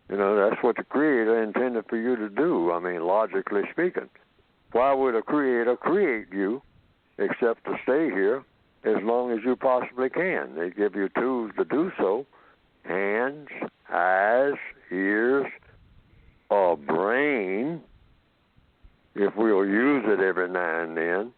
That's what the Creator intended for you to do, logically speaking. Why would a Creator create you except to stay here as long as you possibly can? They give you tools to do so: hands, eyes, ears, a brain, if we'll use it every now and then.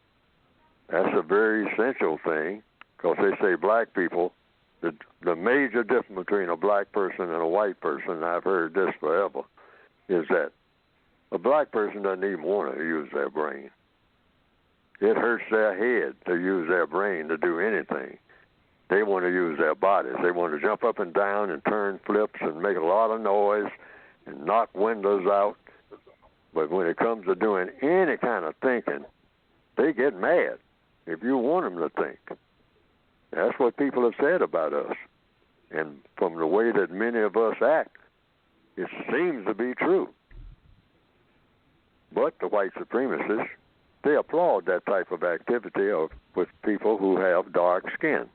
That's a very essential thing, because they say black people, the major difference between a black person and a white person, and I've heard this forever, is that a black person doesn't even want to use their brain. It hurts their head to use their brain to do anything. They want to use their bodies. They want to jump up and down and turn flips and make a lot of noise and knock windows out. But when it comes to doing any kind of thinking, they get mad if you want them to think. That's what people have said about us. And from the way that many of us act, it seems to be true. But the white supremacists, they applaud that type of activity with people who have dark skin.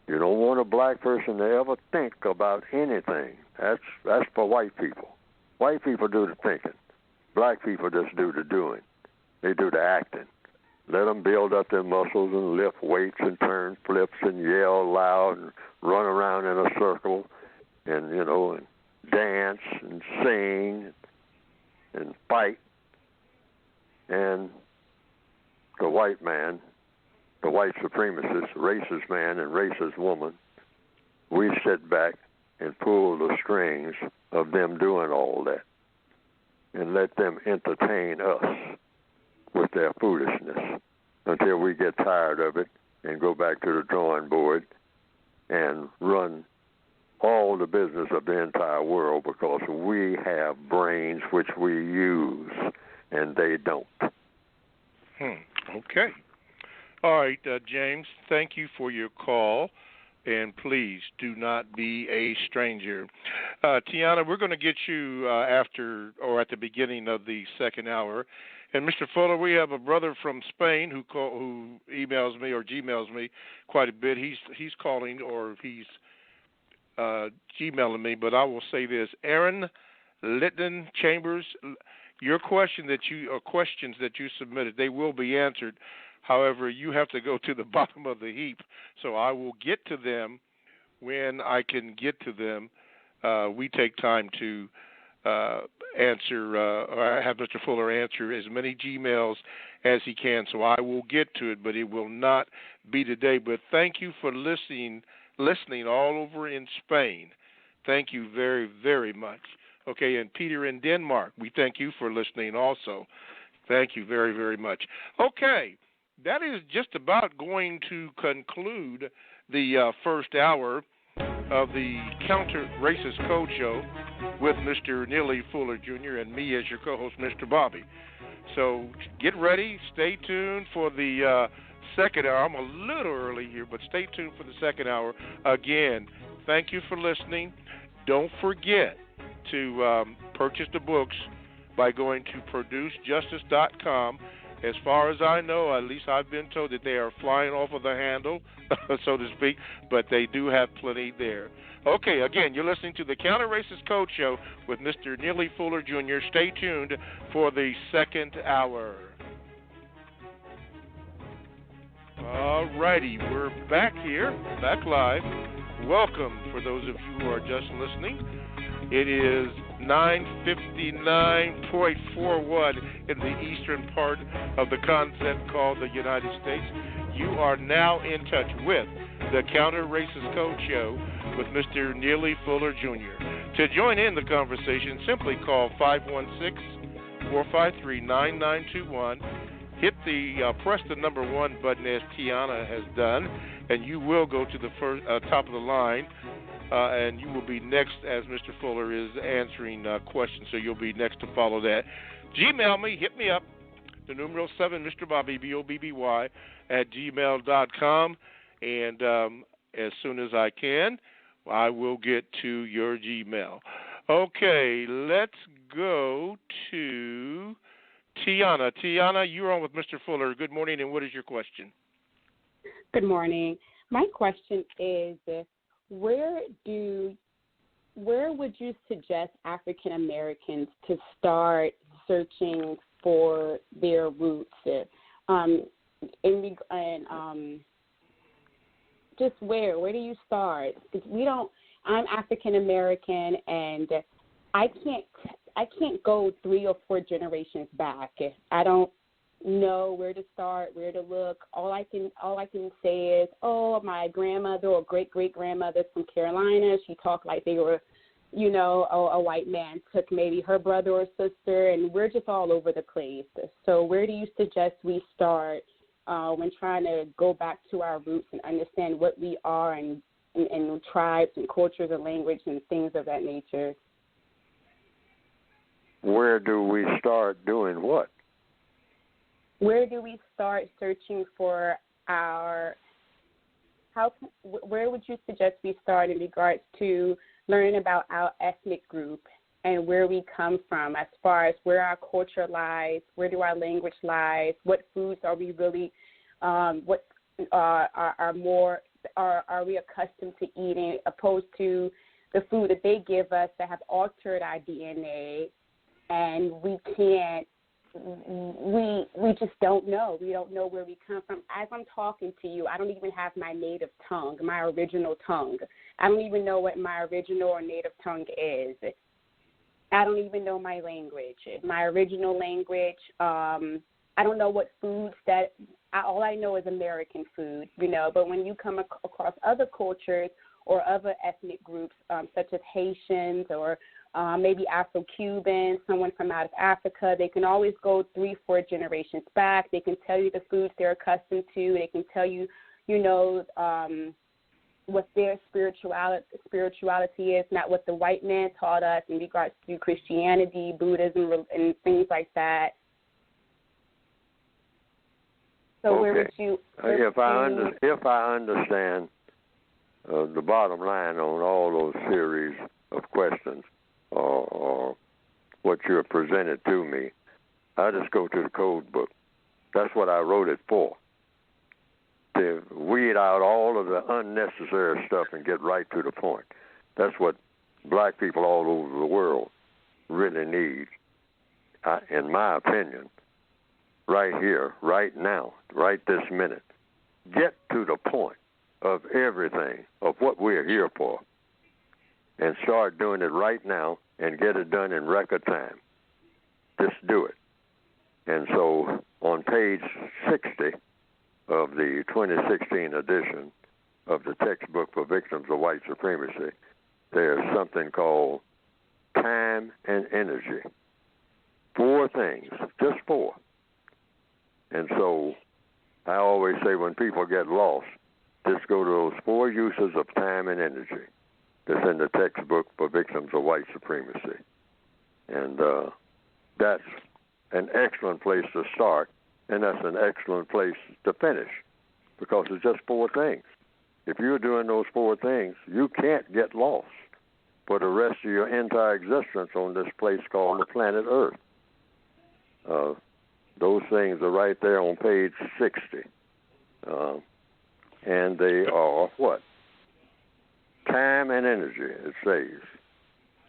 You don't want a black person to ever think about anything. That's for white people. White people do the thinking. Black people just do the doing. They do the acting. Let them build up their muscles and lift weights and turn flips and yell loud and run around in a circle and, and dance and sing and fight. And the white man, the white supremacist, racist man and racist woman, we sit back and pull the strings of them doing all that and let them entertain us with their foolishness until we get tired of it and go back to the drawing board and run all the business of the entire world, because we have brains which we use and they don't. Okay. All right, James, thank you for your call, and please do not be a stranger. Tiana, we're going to get you after or at the beginning of the second hour. And Mr. Fuller, we have a brother from Spain who emails me or Gmails me quite a bit. He's calling or he's Gmailing me, but I will say this: Aaron Litton Chambers, your questions that you submitted, they will be answered. However, you have to go to the bottom of the heap, so I will get to them when I can get to them. We take time to answer, or have Mr. Fuller answer as many Gmails as he can, so I will get to it, but it will not be today. But thank you for listening all over in Spain. Thank you very, very much. Okay, and Peter in Denmark, we thank you for listening also. Thank you very, very much. Okay, that is just about going to conclude the first hour of the Counter Racist Code Show with Mr. Neely Fuller Jr. and me as your co-host, Mr. Bobby. So get ready. Stay tuned for the second hour. I'm a little early here, but stay tuned for the second hour. Again, thank you for listening. Don't forget to purchase the books by going to producejustice.com. As far as I know, at least I've been told that they are flying off of the handle, so to speak, but they do have plenty there. Okay, again, you're listening to the Counter Racist Code Show with Mr. Neely Fuller Jr. Stay tuned for the second hour. All righty, we're back here, back live. Welcome for those of you who are just listening. It is 9:59.41 in the eastern part of the continent called the United States. You are now in touch with the Counter Racist Code Show with Mr. Neely Fuller Jr. To join in the conversation, simply call 516-453-9921, press the number 1 button as Tiana has done, and you will go to the first top of the line, and you will be next as Mr. Fuller is answering questions. So you'll be next to follow that. Gmail me, hit me up, the numeral 7, Mr. Bobby, BOBBY, @gmail.com, and as soon as I can, I will get to your Gmail. Okay, let's go to Tiana. Tiana, you're on with Mr. Fuller. Good morning, and what is your question? Good morning. My question is, where would you suggest African Americans to start searching for their roots? Just where do you start? Because I'm African American, and I can't go 3 or 4 generations back. I don't know where to start, where to look. All I can say is, my grandmother or great-great-grandmother from Carolina, she talked like they were, a white man took maybe her brother or sister, and we're just all over the place. So where do you suggest we start when trying to go back to our roots and understand what we are and tribes and cultures and language and things of that nature? Where do we start doing what? Where do we start searching for where would you suggest we start in regards to learning about our ethnic group and where we come from, as far as where our culture lies, where do our language lies, what foods are we really, what are we accustomed to eating, opposed to the food that they give us that have altered our DNA, and we just don't know. We don't know where we come from. As I'm talking to you, I don't even have my native tongue, my original tongue. I don't even know what my original or native tongue is. I don't even know my language, my original language. I don't know what foods all I know is American food, but when you come across other cultures or other ethnic groups, such as Haitians or maybe Afro-Cubans, someone from out of Africa, they can always go 3-4 generations back. They can tell you the foods they're accustomed to. They can tell you, what their spirituality is, not what the white man taught us in regards to Christianity, Buddhism, and things like that. So okay. Where would you? If I understand the bottom line on all those series of questions, or what you have presented to me, I just go to the code book. That's what I wrote it for. To weed out all of the unnecessary stuff and get right to the point. That's what black people all over the world really need, in my opinion, right here, right now, right this minute. Get to the point of everything, of what we're here for, and start doing it right now and get it done in record time. Just do it. And so on page 60 of the 2016 edition of the textbook for victims of white supremacy, there's something called time and energy. 4 things, just 4. And so I always say when people get lost, just go to those 4 uses of time and energy that's in the textbook for victims of white supremacy. And that's an excellent place to start, and that's an excellent place to finish, because it's just 4 things. If you're doing those 4 things, you can't get lost for the rest of your entire existence on this place called the planet Earth. Those things are right there on page 60. And they are what? Time and energy, it says.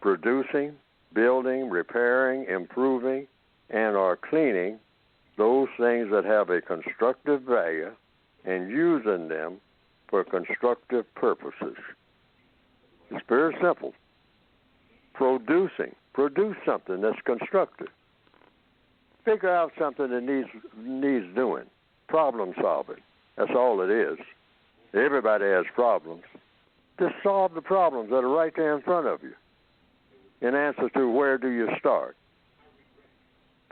Producing, building, repairing, improving, and or cleaning those things that have a constructive value and using them for constructive purposes. It's very simple. Producing. Produce something that's constructive. Figure out something that needs doing. Problem solving. That's all it is. Everybody has problems. Just solve the problems that are right there in front of you. In answer to where do you start?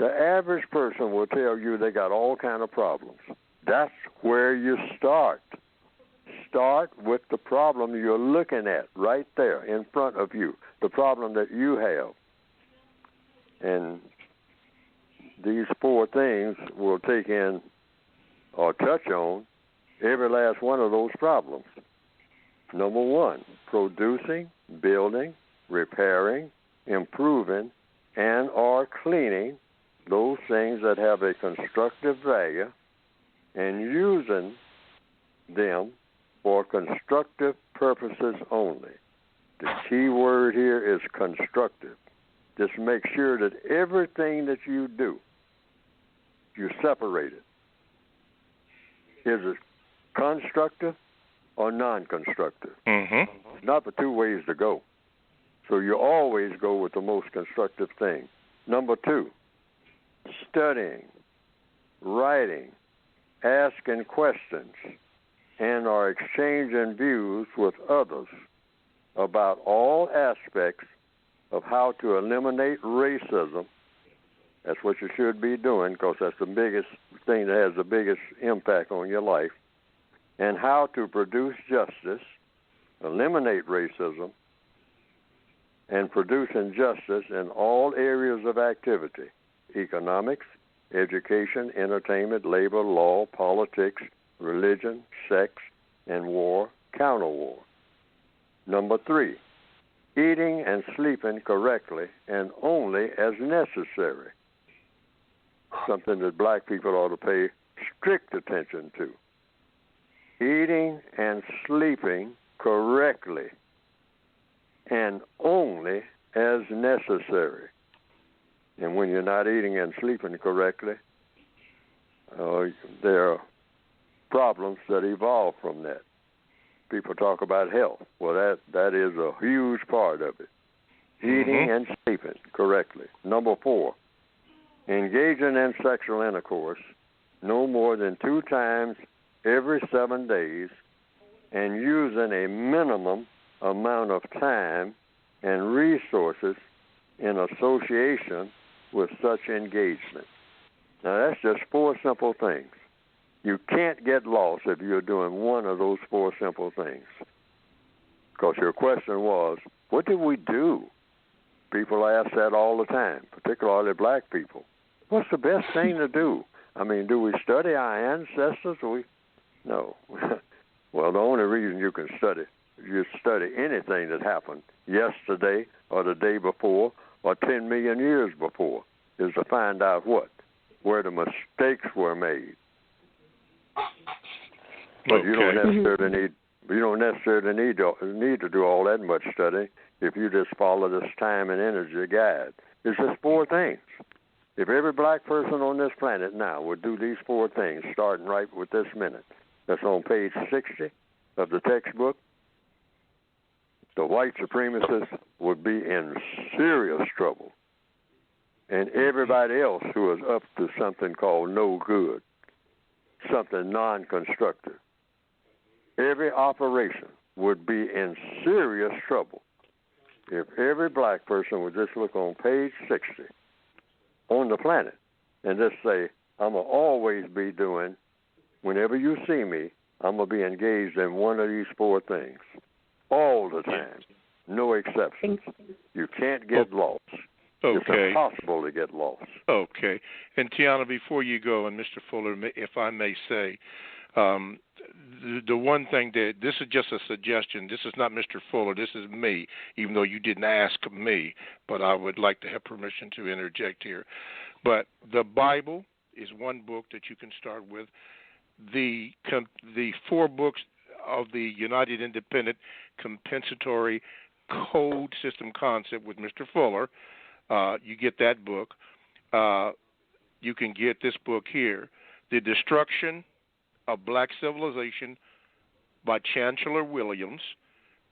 The average person will tell you they got all kind of problems. That's where you start. Start with the problem you're looking at right there in front of you, the problem that you have. And these 4 things will take in or touch on every last one of those problems. Number 1, producing, building, repairing, improving, and or cleaning those things that have a constructive value and using them for constructive purposes only. The key word here is constructive. Just make sure that everything that you do, you separate it. Is it constructive or non-constructive? Mm-hmm. Not the 2 ways to go. So you always go with the most constructive thing. Number 2, studying, writing, asking questions, and are exchanging views with others about all aspects of how to eliminate racism. That's what you should be doing, because that's the biggest thing that has the biggest impact on your life. And how to produce justice, eliminate racism, and produce injustice in all areas of activity: economics, education, entertainment, labor, law, politics, religion, sex, and war, counter-war. Number 3, eating and sleeping correctly and only as necessary. Something that black people ought to pay strict attention to. Eating and sleeping correctly and only as necessary. And when you're not eating and sleeping correctly, there are problems that evolve from that. People talk about health. Well, that is a huge part of it. Eating and sleeping correctly. Number 4, engaging in sexual intercourse no more than 2 times every 7 days and using a minimum amount of time and resources in association with such engagement. Now, that's just 4 simple things. You can't get lost if you're doing one of those 4 simple things. Because your question was, what do we do? People ask that all the time, particularly black people. What's the best thing to do? I mean, do we study our ancestors? No. Well, the only reason you can study anything that happened yesterday or the day before or 10 million years before is to find out what? Where the mistakes were made. But you don't necessarily need to do all that much study if you just follow this time and energy guide. It's just 4 things. If every black person on this planet now would do these 4 things, starting right with this minute, that's on page 60 of the textbook, the white supremacists would be in serious trouble. And everybody else who is up to something called no good, something non-constructive, every operation would be in serious trouble if every black person would just look on page 60 on the planet and just say, I'm going to always be doing, whenever you see me, I'm going to be engaged in one of these 4 things all the time, no exceptions. You can't get lost. Okay. It's impossible to get lost. Okay. And Tiana, before you go, and Mr. Fuller, if I may say, the one thing that, this is just a suggestion. This is not Mr. Fuller. This is me, even though you didn't ask me, but I would like to have permission to interject here. But the Bible is one book that you can start with. The 4 books of the United Independent Compensatory Code System Concept with Mr. Fuller, you get that book. You can get this book here, The Destruction of Black Civilization by Chancellor Williams.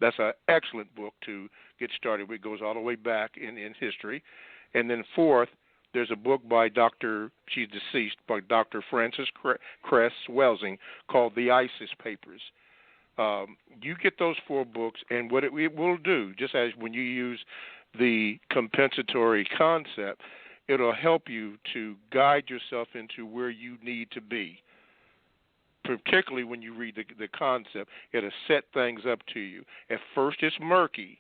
That's an excellent book to get started with. It goes all the way back in history. And then 4th, there's a book by she's deceased, by Dr. Frances Cress Welsing called The ISIS Papers. You get those 4 books, and what it will do, just as when you use the compensatory concept, it'll help you to guide yourself into where you need to be. Particularly when you read the concept, it'll set things up to you. At first it's murky,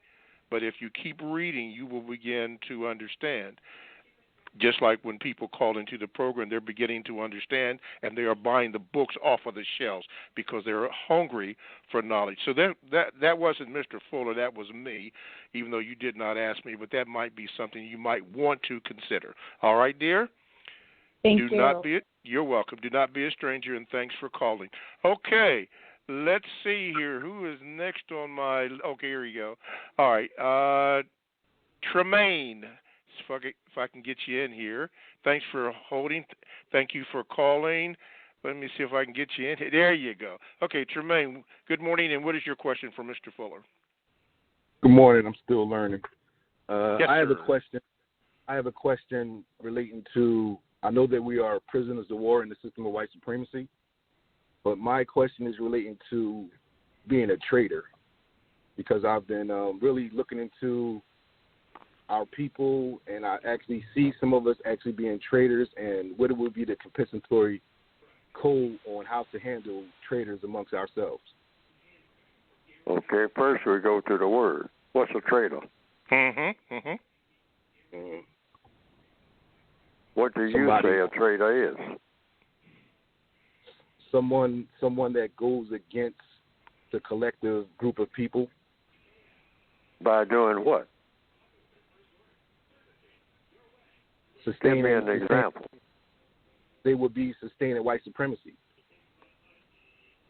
but if you keep reading, you will begin to understand. Just like when people call into the program, they're beginning to understand, and they are buying the books off of the shelves because they're hungry for knowledge. So that wasn't Mr. Fuller, that was me, even though you did not ask me, but that might be something you might want to consider. All right, dear? Thank you. You're welcome. Do not be a stranger, and thanks for calling. Okay, let's see here. Who is next on my... Okay, here we go. All right, Tremaine. If I can get you in here. Thanks for holding. Thank you for calling. Let me see if I can get you in here. There you go. Okay, Tremaine, good morning, and what is your question for Mr. Fuller? Good morning. I'm still learning. Yes, I have sir. a question. I have a question relating to, I know that we are prisoners of war in the system of white supremacy, but my question is relating to being a traitor, because I've been really looking into our people, and I actually see some of us actually being traitors, and what it would be the compensatory code on how to handle traitors amongst ourselves. Okay, first we go to the word. What's a traitor? What do you say a traitor is? Someone that goes against the collective group of people. By doing what? Give me an example. They would be sustaining white supremacy.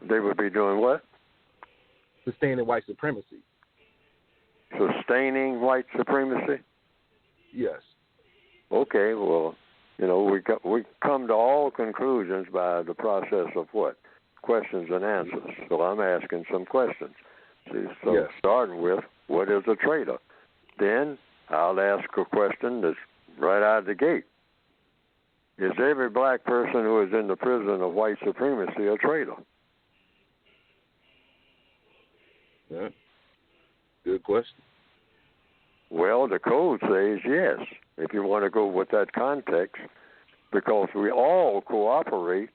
They would be doing what? Sustaining white supremacy. Sustaining white supremacy? Yes. Okay, well, we come to all conclusions by the process of what? Questions and answers. So I'm asking some questions. See, so yes. Starting with, what is a traitor? Then I'll ask a question that's right out of the gate. Is every black person who is in the prison of white supremacy a traitor? Yeah. Good question. Well, the code says yes, if you want to go with that context, because we all cooperate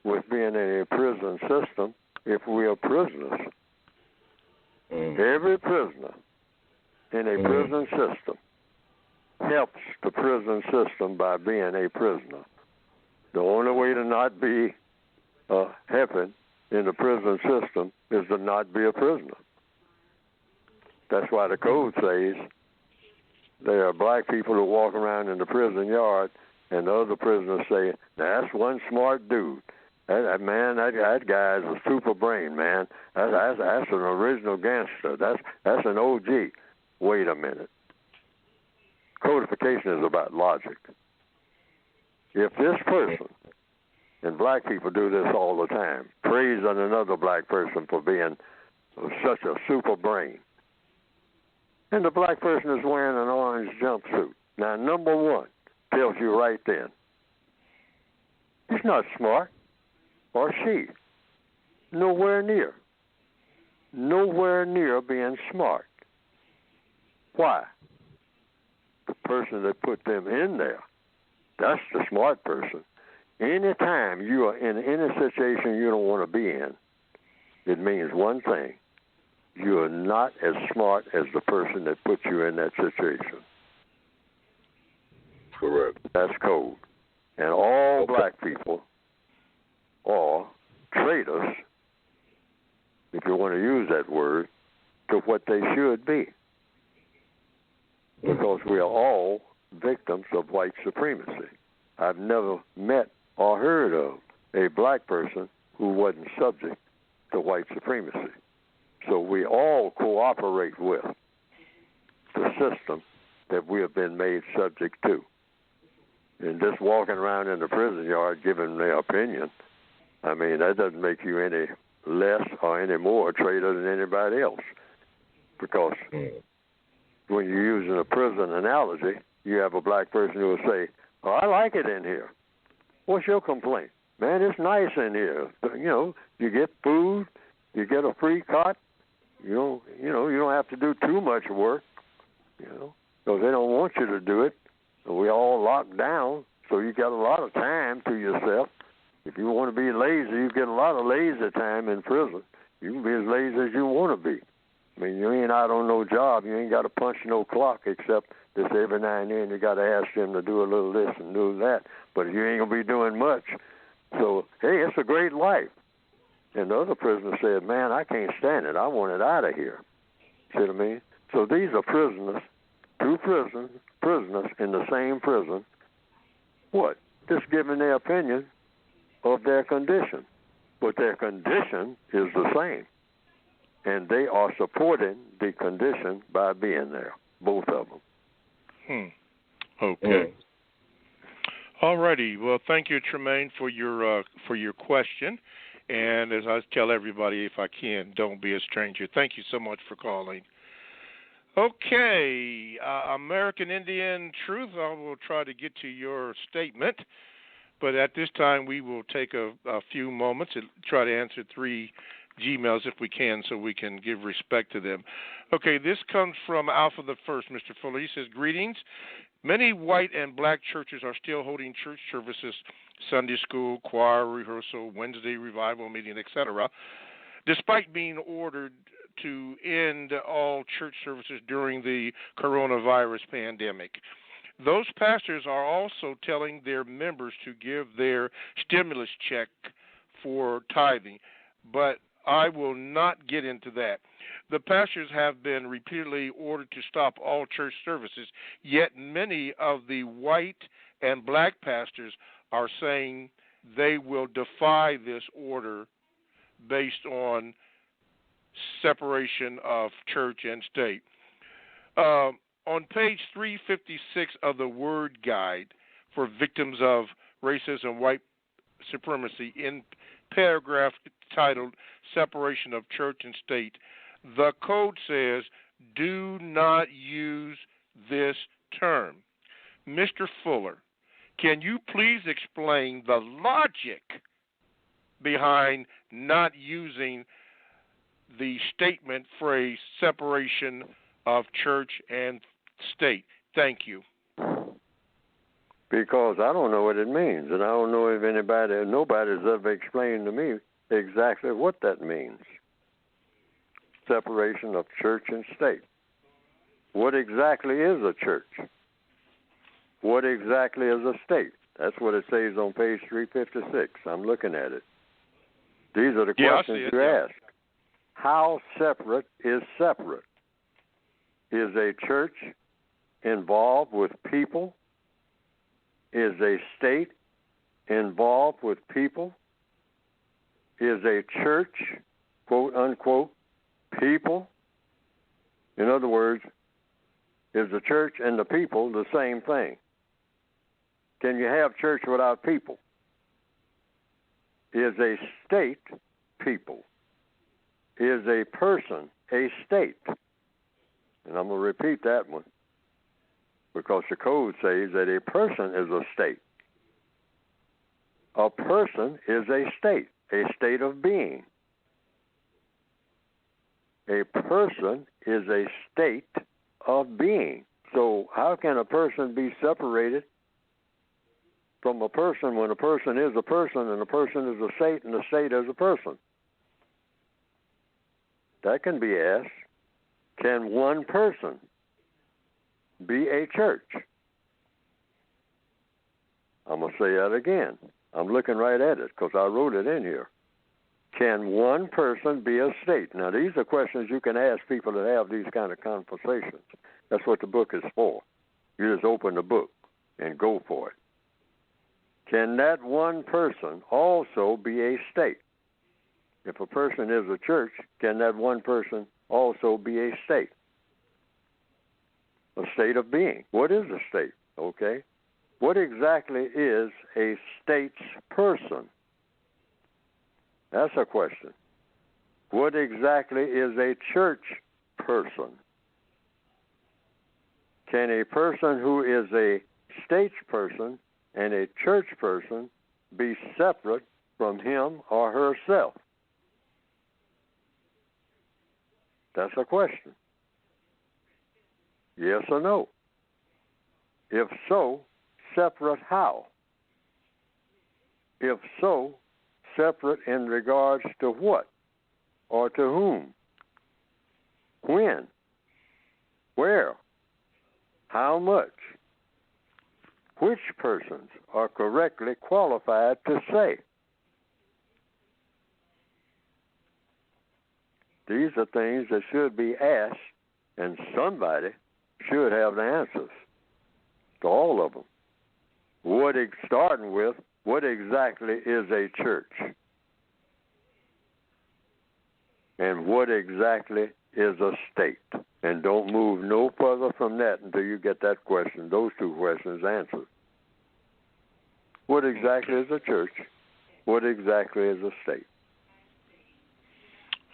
with being in a prison system if we are prisoners. Every prisoner in a prison system helps the prison system by being a prisoner. The only way to not be helping in the prison system is to not be a prisoner. That's why the code says there are black people who walk around in the prison yard, and the other prisoners say, "That's one smart dude. That guy is a super brain, man. That's an original gangster. That's an OG." Wait a minute. Codification is about logic. If this person, and black people do this all the time, praise another black person for being such a super brain, and the black person is wearing an orange jumpsuit. Now, number one tells you right then, he's not smart, or she. Nowhere near being smart. Why? The person that put them in there, that's the smart person. Anytime you are in any situation you don't want to be in, it means one thing. You are not as smart as the person that put you in that situation. Correct. That's code. And all black people are traitors, if you want to use that word, to what they should be. Because we are all victims of white supremacy. I've never met or heard of a black person who wasn't subject to white supremacy. So we all cooperate with the system that we have been made subject to. And just walking around in the prison yard giving their opinion, I mean, that doesn't make you any less or any more a traitor than anybody else. Because when you're using a prison analogy, you have a black person who will say, "Oh, I like it in here. What's your complaint? Man, it's nice in here. You get food, you get a free cot. You don't have to do too much work, because they don't want you to do it. We all locked down, so you got a lot of time to yourself. If you want to be lazy, you get a lot of lazy time in prison. You can be as lazy as you want to be. I mean, you ain't out on no job. You ain't got to punch no clock, except this every now and then you got to ask them to do a little this and do that. But you ain't going to be doing much. So, hey, it's a great life. And the other prisoner said, man, I can't stand it. I want it out of here. See what I mean? So these are prisoners, two prisoners in the same prison. What? Just giving their opinion of their condition. But their condition is the same. And they are supporting the condition by being there, both of them. Okay. All righty. Well, thank you, Tremaine, for your question. And as I tell everybody, if I can, don't be a stranger. Thank you so much for calling. Okay, American Indian Truth, I will try to get to your statement. But at this time, we will take a few moments and try to answer 3 Gmails if we can, so we can give respect to them. Okay, this comes from Alpha the First, Mr. Fuller. He says, greetings. Many white and black churches are still holding church services, Sunday school, choir rehearsal, Wednesday revival meeting, etc., despite being ordered to end all church services during the coronavirus pandemic. Those pastors are also telling their members to give their stimulus check for tithing, but I will not get into that. The pastors have been repeatedly ordered to stop all church services, yet many of the white and black pastors are saying they will defy this order based on separation of church and state. On page 356 of the Word Guide for Victims of Racism, White Supremacy, in paragraph titled Separation of Church and State, the code says, do not use this term. Mr. Fuller, can you please explain the logic behind not using the statement phrase separation of church and state? Thank you. Because I don't know what it means, and I don't know if nobody's ever explained to me exactly what that means. Separation of church and state. What exactly is a church? What exactly is a state? That's what it says on page 356. I'm looking at it. These are the questions you ask. How separate is separate? Is a church involved with people? Is a state involved with people? Is a church, quote unquote, people? In other words, is the church and the people the same thing? Can you have church without people? Is a state people? Is a person a state? And I'm going to repeat that one because the code says that a person is a state. A person is a state of being. A person is a state of being. So how can a person be separated from a person when a person is a person and a person is a state and a state is a person? That can be asked. Can one person be a church? I'm going to say that again. I'm looking right at it because I wrote it in here. Can one person be a state? Now, these are questions you can ask people that have these kind of conversations. That's what the book is for. You just open the book and go for it. Can that one person also be a state? If a person is a church, can that one person also be a state? A state of being. What is a state? Okay. What exactly is a state's person? That's a question. What exactly is a church person? Can a person who is a state's person and a church person be separate from him or herself? That's a question. Yes or no? If so, separate how? If so, separate in regards to what or to whom? When? Where? How much? Which persons are correctly qualified to say? These are things that should be asked, and somebody should have the answers to all of them. Starting with, what exactly is a church? And what exactly is a state? And don't move no further from that until you get that question, those two questions answered. What exactly is a church? What exactly is a state?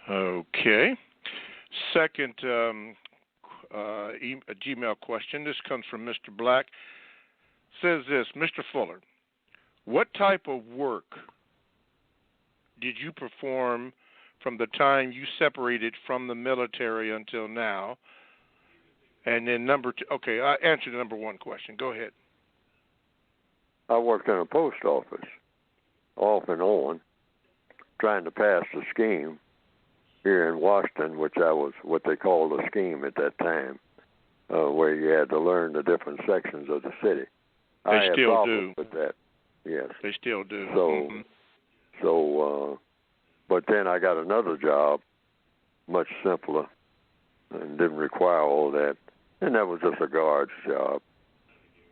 Okay. Second a Gmail question. This comes from Mr. Black. Says this, Mr. Fuller, what type of work did you perform from the time you separated from the military until now? And then number two, okay, I answered the number one question. Go ahead. I worked in a post office, off and on, trying to pass the scheme here in Washington, which I was what they called a scheme at that time, where you had to learn the different sections of the city. They still do. With that, yes. They still do. But then I got another job, much simpler, and didn't require all that, and that was just a guard's job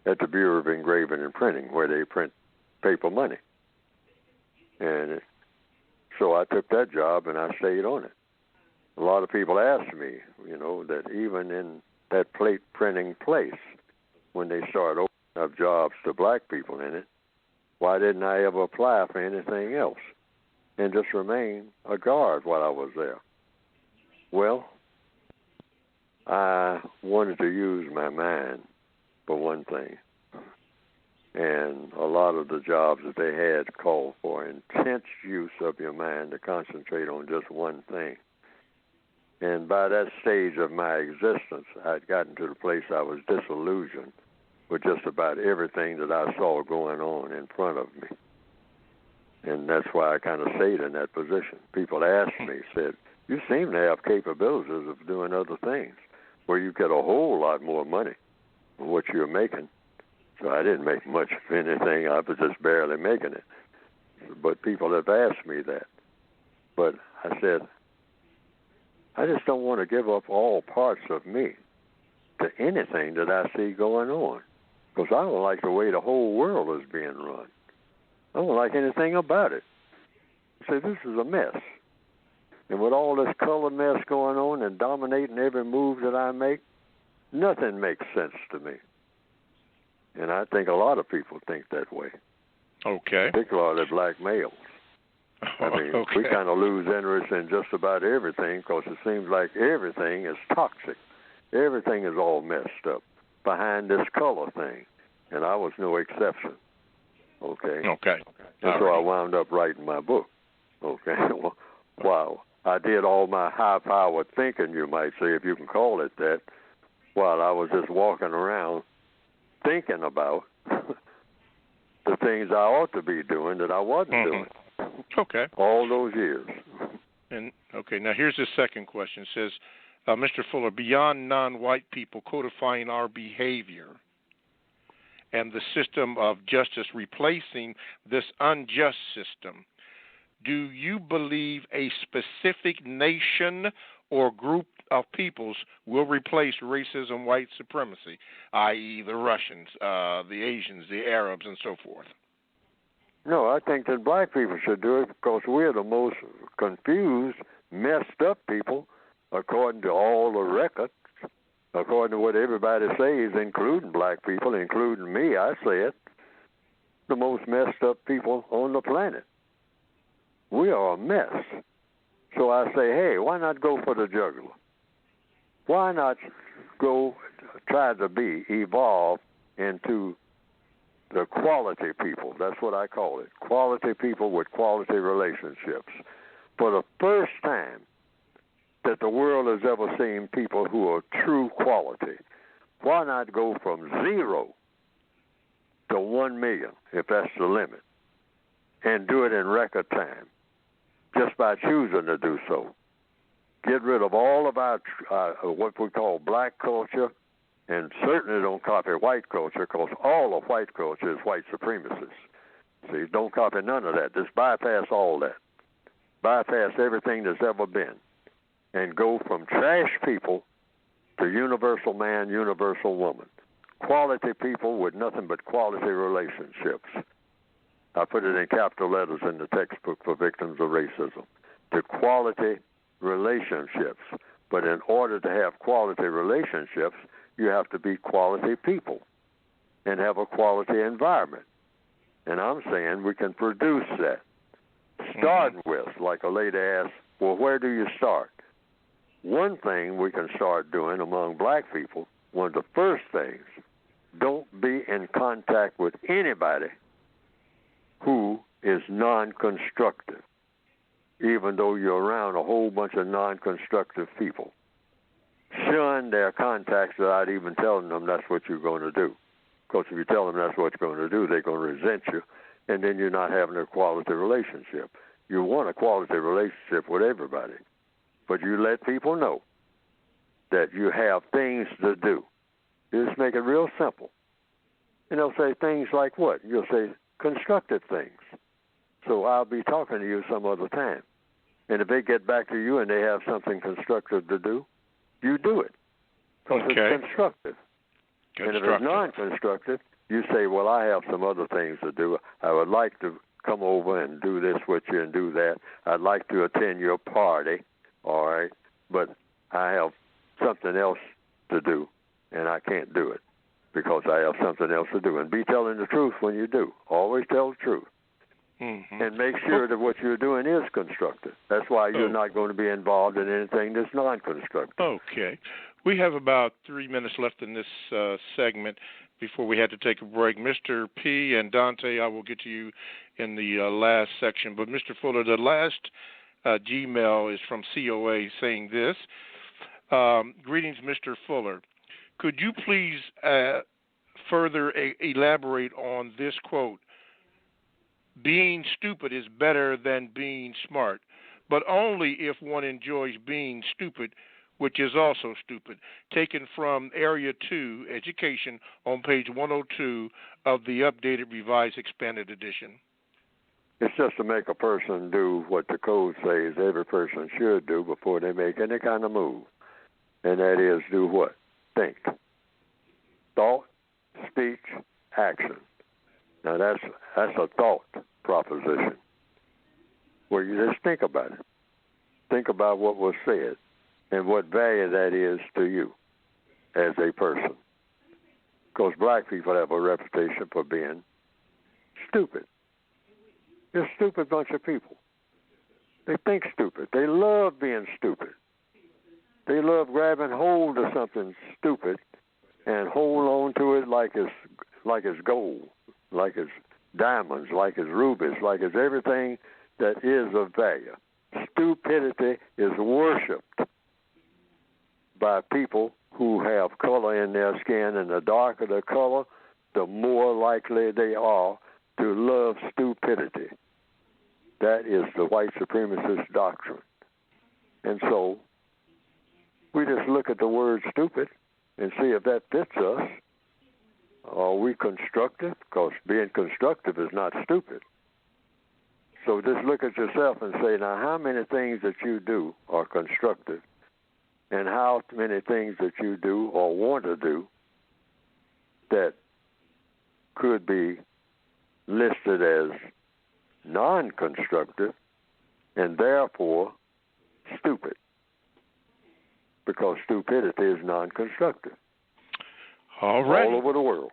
at the Bureau of Engraving and Printing, where they print paper money. And so I took that job and I stayed on it. A lot of people ask me, that even in that plate printing place, when they start opening up jobs to black people in it, why didn't I ever apply for anything else and just remain a guard while I was there? Well, I wanted to use my mind for one thing. And a lot of the jobs that they had called for intense use of your mind to concentrate on just one thing. And by that stage of my existence, I'd gotten to the place I was disillusioned with just about everything that I saw going on in front of me. And that's why I kind of stayed in that position. People asked me, said, you seem to have capabilities of doing other things where you get a whole lot more money than what you're making. So I didn't make much of anything. I was just barely making it. But people have asked me that. But I said, I just don't want to give up all parts of me to anything that I see going on, because I don't like the way the whole world is being run. I don't like anything about it. I say, this is a mess. And with all this color mess going on and dominating every move that I make, nothing makes sense to me. And I think a lot of people think that way. Okay. Particularly black males. I mean, okay. We kind of lose interest in just about everything because it seems like everything is toxic. Everything is all messed up behind this color thing. And I was no exception. Okay? Okay. And so I wound up writing my book. Okay? Wow. I did all my high-powered thinking, you might say, if you can call it that, while I was just walking around thinking about the things I ought to be doing that I wasn't doing. Okay. All those years. And okay, now here's the second question. It says, Mr. Fuller, beyond non-white people codifying our behavior and the system of justice replacing this unjust system, do you believe a specific nation or group of peoples will replace racism, white supremacy, i.e. the Russians, the Asians, the Arabs, and so forth? No, I think that black people should do it because we're the most confused, messed up people, according to all the records, according to what everybody says, including black people, including me, I say it, the most messed up people on the planet. We are a mess. So I say, hey, why not go for the jugular? Why not go try to evolve into the quality people? That's what I call it. Quality people with quality relationships. For the first time that the world has ever seen people who are true quality, why not go from 0 to 1 million, if that's the limit, and do it in record time, just by choosing to do so. Get rid of all of our what we call black culture, and certainly don't copy white culture, because all of white culture is white supremacists. See, don't copy none of that. Just bypass all that. Bypass everything that's ever been, and go from trash people to universal man, universal woman. Quality people with nothing but quality relationships. I put it in capital letters in the textbook for victims of racism. To quality relationships. But in order to have quality relationships, you have to be quality people and have a quality environment. And I'm saying we can produce that. Starting with, like a lady asked, well, where do you start? One thing we can start doing among black people, one of the first things, don't be in contact with anybody who is non-constructive, even though you're around a whole bunch of non-constructive people. Shun their contacts without even telling them that's what you're going to do. Because if you tell them that's what you're going to do, they're going to resent you, and then you're not having a quality relationship. You want a quality relationship with everybody, but you let people know that you have things to do. You just make it real simple. And they'll say things like what? You'll say constructive things. So I'll be talking to you some other time. And if they get back to you and they have something constructive to do, you do it. Because it's constructive. And if it's non-constructive, you say, well, I have some other things to do. I would like to come over and do this with you and do that. I'd like to attend your party, all right, but I have something else to do, and I can't do it because I have something else to do. And be telling the truth when you do. Always tell the truth. Mm-hmm. And make sure that what you're doing is constructive. That's why you're not going to be involved in anything that's non-constructive. Okay. We have about 3 minutes left in this segment before we had to take a break. Mr. P. and Dante, I will get to you in the last section. But, Mr. Fuller, the last Gmail is from COA saying this. Greetings, Mr. Fuller. Could you please further elaborate on this quote? Being stupid is better than being smart, but only if one enjoys being stupid, which is also stupid. Taken from Area 2, Education, on page 102 of the updated, revised, expanded edition. It's just to make a person do what the code says every person should do before they make any kind of move. And that is do what? Think. Thought, speech, action. Now that's a thought proposition where you just think about it. Think about what was said and what value that is to you as a person. Because black people have a reputation for being stupid. They're a stupid bunch of people. They think stupid. They love being stupid. They love grabbing hold of something stupid and hold on to it like it's gold, like it's diamonds, like it's rubies, like it's everything that is of value. Stupidity is worshipped by people who have color in their skin, and the darker the color, the more likely they are to love stupidity. That is the white supremacist doctrine. And so we just look at the word stupid and see if that fits us. Are we constructive? Because being constructive is not stupid. So just look at yourself and say, now, how many things that you do are constructive? And how many things that you do or want to do that could be listed as non-constructive and therefore stupid? Because stupidity is non-constructive. All right. All over the world.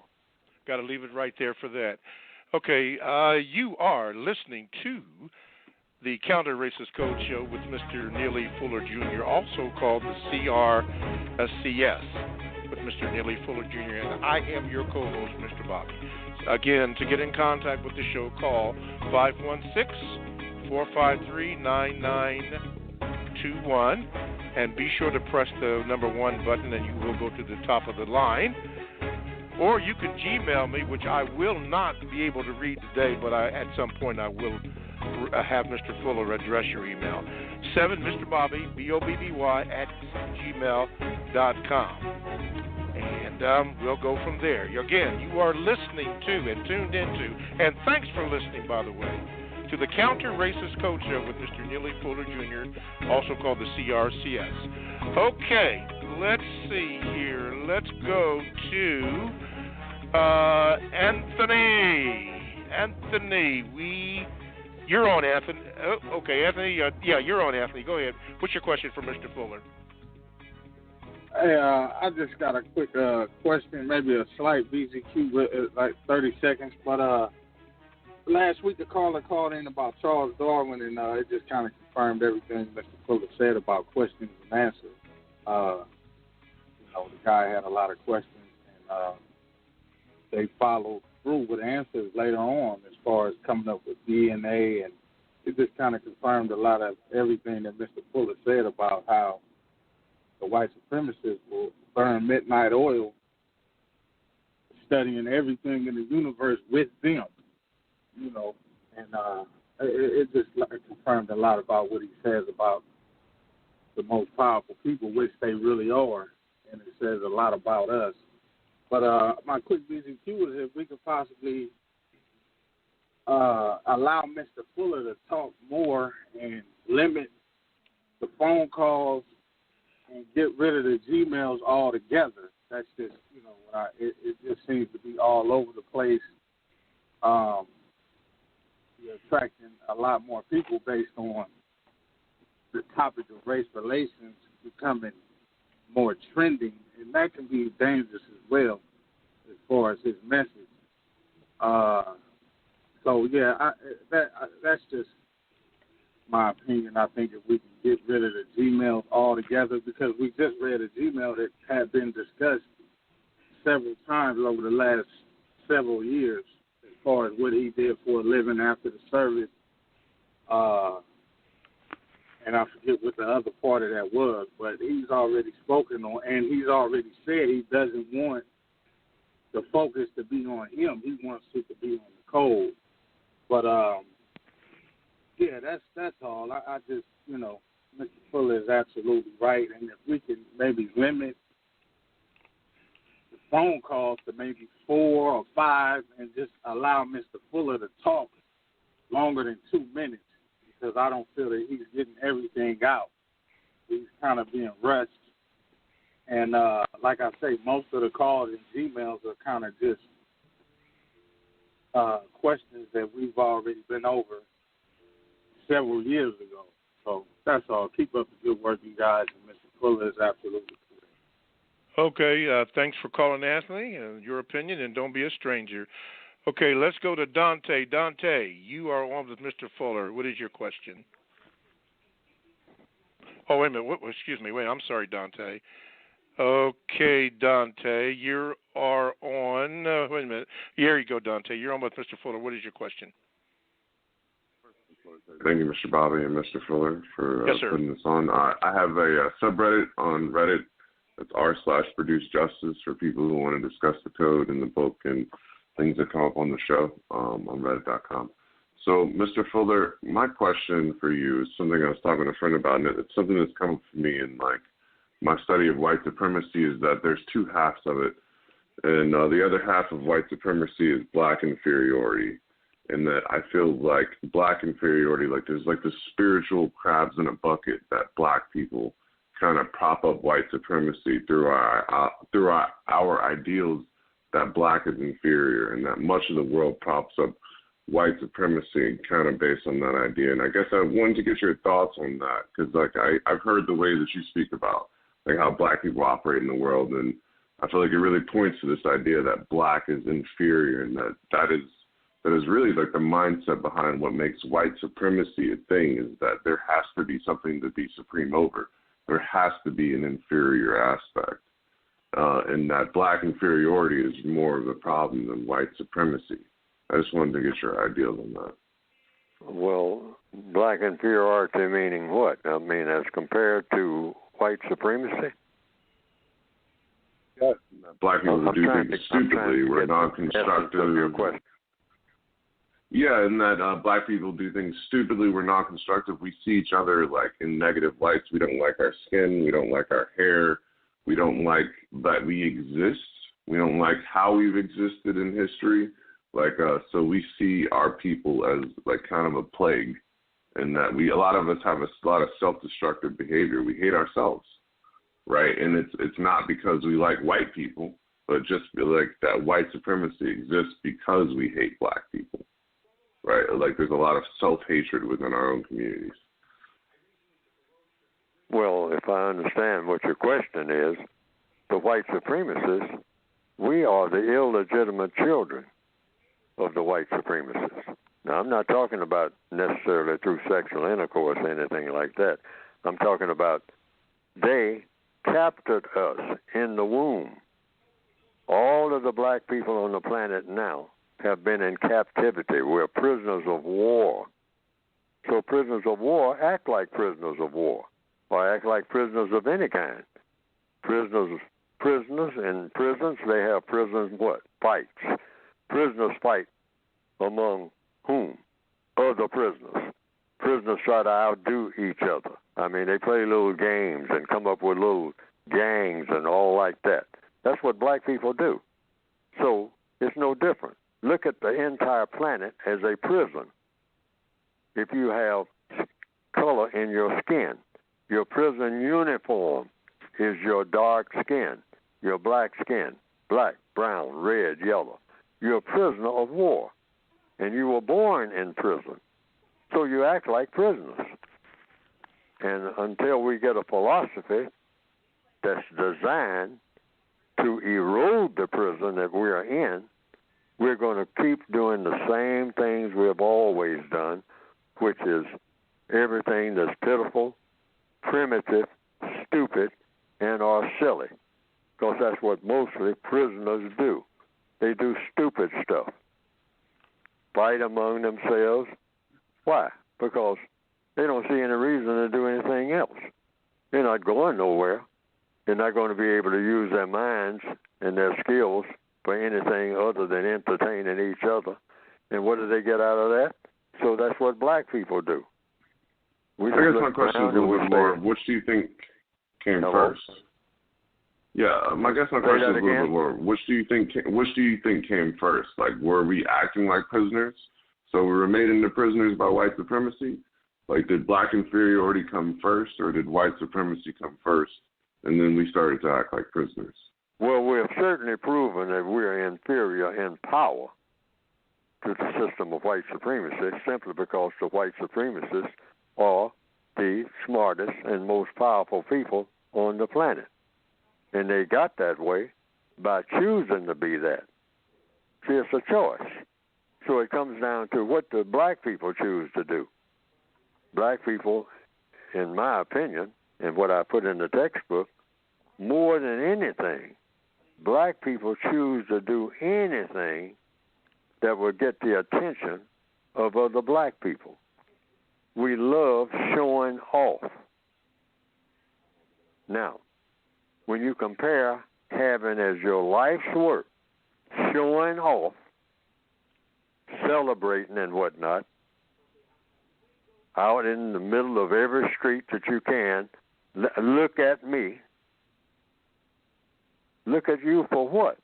Got to leave it right there for that. Okay, you are listening to the Counter Racist Code Show with Mr. Neely Fuller Jr., also called the CRCS, with Mr. Neely Fuller Jr., and I am your co-host, Mr. Bobby. Again, to get in contact with the show, call 516-453-9921, and be sure to press the number 1 button, and you will go to the top of the line. or you can Gmail me, which I will not be able to read today, but at some point I will have Mr. Fuller address your email. 7Mr. Bobby, BOBBY, at gmail.com. And we'll go from there. Again, you are listening to and tuned into, and thanks for listening, by the way, to the Counter Racist Code Show with Mr. Neely Fuller Jr., also called the CRCS. Okay, let's see here. Let's go to Anthony. Anthony, you're on, Anthony. Oh, okay, Anthony. Yeah, you're on, Anthony. Go ahead. What's your question for Mr. Fuller? Hey, I just got a quick question, maybe a slight BZQ, like 30 seconds. But last week, the caller called in about Charles Darwin, and it just kind of confirmed everything Mr. Fuller said about questions and answers. The guy had a lot of questions, and they followed through with answers later on as far as coming up with DNA, and it just kind of confirmed a lot of everything that Mr. Fuller said about how the white supremacists will burn midnight oil, studying everything in the universe with them, and it just confirmed a lot about what he says about the most powerful people, which they really are, and it says a lot about us. But my quick BZQ is if we could possibly allow Mr. Fuller to talk more and limit the phone calls and get rid of the Gmails altogether. That's just, it just seems to be all over the place. You're attracting a lot more people based on the topic of race relations becoming more trending, and that can be dangerous as well as far as his message. That's just my opinion. I think if we can get rid of the Gmails altogether, because we just read a Gmail that had been discussed several times over the last several years as far as what he did for a living after the service. And I forget what the other part of that was, but he's already spoken on, and he's already said he doesn't want the focus to be on him. He wants it to be on the code. But, that's all. I just, Mr. Fuller is absolutely right, and if we can maybe limit the phone calls to maybe 4 or 5 and just allow Mr. Fuller to talk longer than 2 minutes, because I don't feel that he's getting everything out. He's kind of being rushed. And like I say, most of the calls and Gmails are kind of just questions that we've already been over several years ago. So that's all. Keep up the good work, you guys, and Mr. Fuller is absolutely correct. Okay, thanks for calling, Anthony, and your opinion, and don't be a stranger. Okay, let's go to Dante. Dante, you are on with Mr. Fuller. What is your question? Oh, wait a minute. Excuse me. Wait, I'm sorry, Dante. Okay, Dante, you are on. Wait a minute. Here you go, Dante. You're on with Mr. Fuller. What is your question? Thank you, Mr. Bobby and Mr. Fuller, for yes, sir. putting this on. I have a subreddit on Reddit. It's r/producejustice for people who want to discuss the code and the book and things that come up on the show on reddit.com. So, Mr. Fuller, my question for you is something I was talking to a friend about, and it's something that's come up for me in my study of white supremacy, is that there's two halves of it. And the other half of white supremacy is black inferiority. And that I feel like black inferiority, like there's like the spiritual crabs in a bucket that black people kind of prop up white supremacy through our ideals that black is inferior, and that much of the world props up white supremacy kind of based on that idea. And I guess I wanted to get your thoughts on that, because I've heard the way that you speak about like how black people operate in the world, and I feel like it really points to this idea that black is inferior, and that is really like the mindset behind what makes white supremacy a thing, is that there has to be something to be supreme over. There has to be an inferior aspect. And that black inferiority is more of a problem than white supremacy. I just wanted to get your ideas on that. Well, black inferiority meaning what? I mean, as compared to white supremacy? Black people do things stupidly. We're non-constructive. Yeah, and that black people do things stupidly. We're non-constructive. We see each other like in negative lights. We don't like our skin. We don't like our hair. We don't like that we exist. We don't like how we've existed in history. So we see our people as like kind of a plague, and that a lot of us have a lot of self-destructive behavior. We hate ourselves, right? And it's not because we like white people, but just like that white supremacy exists because we hate black people, right? Like there's a lot of self-hatred within our own communities. Well, if I understand what your question is, the white supremacists, we are the illegitimate children of the white supremacists. Now, I'm not talking about necessarily through sexual intercourse or anything like that. I'm talking about they captured us in the womb. All of the black people on the planet now have been in captivity. We're prisoners of war. So prisoners of war act like prisoners of war, or act like prisoners of any kind. Prisoners in prisons, they have prisoners what? Fights. Prisoners fight among whom? Other prisoners. Prisoners try to outdo each other. I mean, they play little games and come up with little gangs and all like that. That's what black people do. So it's no different. Look at the entire planet as a prison. If you have color in your skin, your prison uniform is your dark skin, your black skin, black, brown, red, yellow. You're a prisoner of war, and you were born in prison, so you act like prisoners. And until we get a philosophy that's designed to erode the prison that we're in, we're going to keep doing the same things we've always done, which is everything that's pitiful, primitive, stupid, and are silly, because that's what mostly prisoners do. They do stupid stuff. Fight among themselves. Why? Because they don't see any reason to do anything else. They're not going nowhere. They're not going to be able to use their minds and their skills for anything other than entertaining each other. And what do they get out of that? So that's what black people do. I guess my question is a little bit more, which do you think came first? Yeah, I guess my question is a little bit more, which do you think came first? Like, were we acting like prisoners? So we were made into prisoners by white supremacy? Like, did black inferiority come first, or did white supremacy come first, and then we started to act like prisoners? Well, we have certainly proven that we're inferior in power to the system of white supremacy, simply because the white supremacists are the smartest and most powerful people on the planet. And they got that way by choosing to be that. See, it's a choice. So it comes down to what do black people choose to do. Black people, in my opinion, and what I put in the textbook, more than anything, black people choose to do anything that will get the attention of other black people. We love showing off. Now, when you compare having as your life's work, showing off, celebrating and whatnot, out in the middle of every street that you can, look at me. Look at you for what?